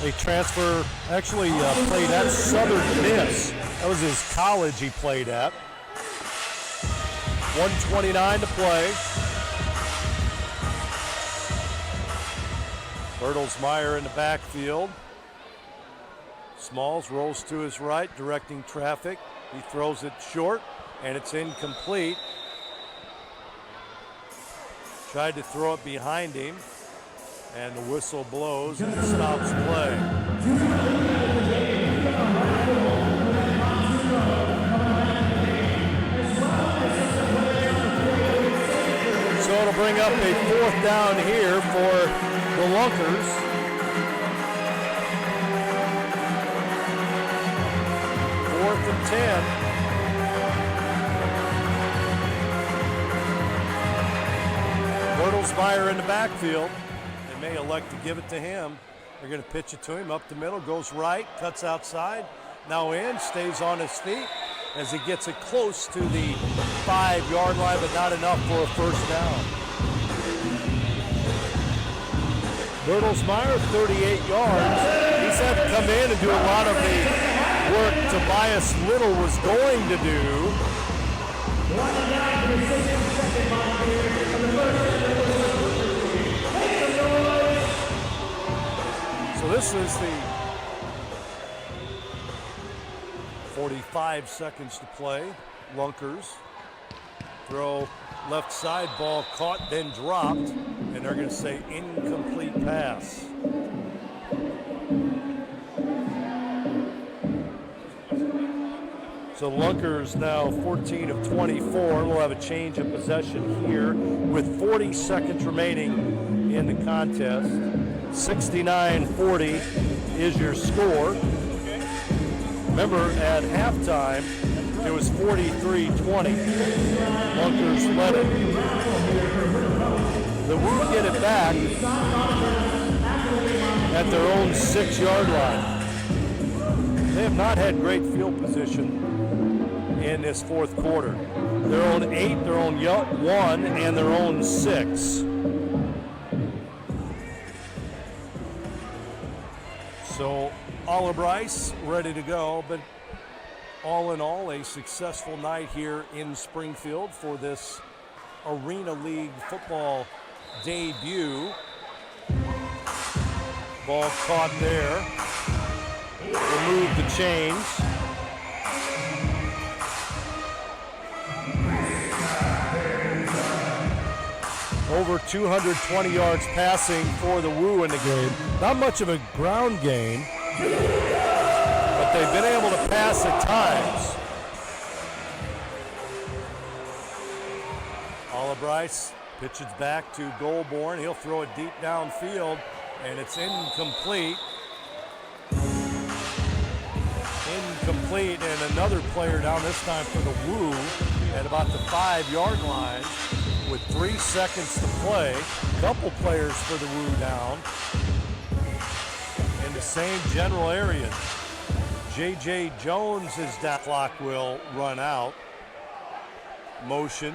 a transfer, actually played at Southern Miss. That was his college he played at. 1:29 to play. Bertelsmeyer in the backfield. Smalls rolls to his right, directing traffic. He throws it short, and it's incomplete. Tried to throw it behind him, and the whistle blows and it stops play. So it'll bring up a 4th down here for the Lunkers. Fourth and 10. Bertelsmeyer in the backfield. They may elect to give it to him. They're going to pitch it to him up the middle, goes right, cuts outside, now in, stays on his feet as he gets it close to the 5-yard line, but not enough for a 1st down. Bertelsmeyer, 38 yards. He's had to come in and do a lot of the work Tobias Little was going to do. So this is the 45 seconds to play. Lunkers throw left side, ball caught, then dropped, and they're going to say incomplete pass. So Lunkers now 14 of 24. We'll have a change of possession here with 40 seconds remaining in the contest. 69-40 is your score. Remember, at halftime, it was 43-20. Lunkers led it. The Woo get it back at their own 6-yard line. They have not had great field position in this 4th quarter. Their own 8, their own 1, and their own 6. So Olive Rice ready to go, but all in all, a successful night here in Springfield for this Arena League football debut. Ball caught there. Remove the chains. Over 220 yards passing for the Woo in the game. Not much of a ground game, but they've been able to pass at times. Olive Rice pitches back to Goldborn. He'll throw it deep downfield, and it's incomplete. Incomplete, and another player down this time for the Woo at about the 5-yard line with 3 seconds to play. Couple players for the Woo down in the same general area. J.J. Jones' down. Clock will run out. Motion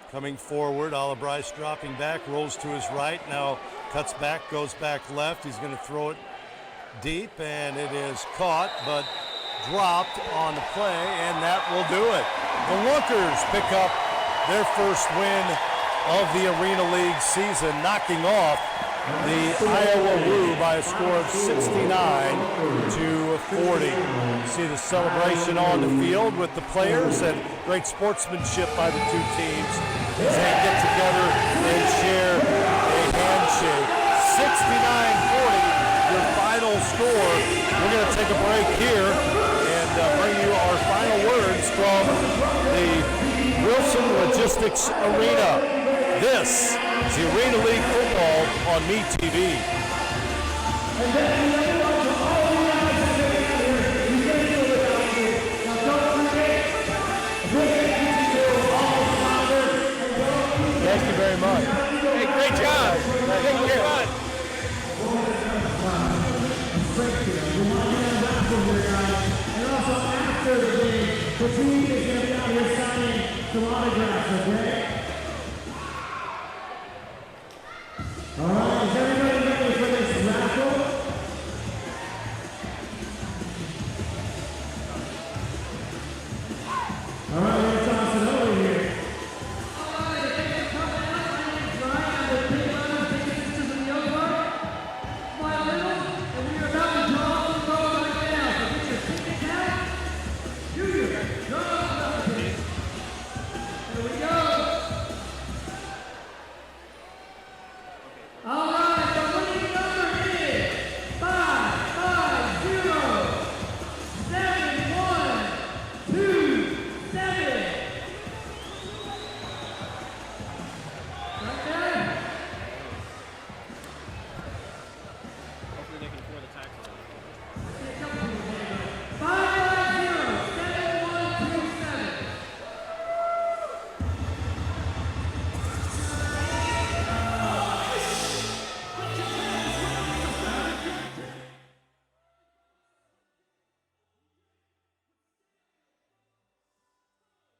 coming forward. Olive Rice dropping back, rolls to his right, now cuts back, goes back left. He's going to throw it deep, and it is caught, but dropped on the play, and that will do it. The Lunkers pick up their first win of the Arena League season, knocking off the Iowa Woo by a score of 69-40. See the celebration on the field with the players, and great sportsmanship by the two teams as they get together and share a handshake. 69-40, your final score. We're going to take a break here and bring you our final words from the Wilson Logistics Arena. This is the Arena League football on MeTV. Thank you very much. Hey, great job. Thank you. Fun. And also after the game, the team is going to be out here signing some autographs, okay?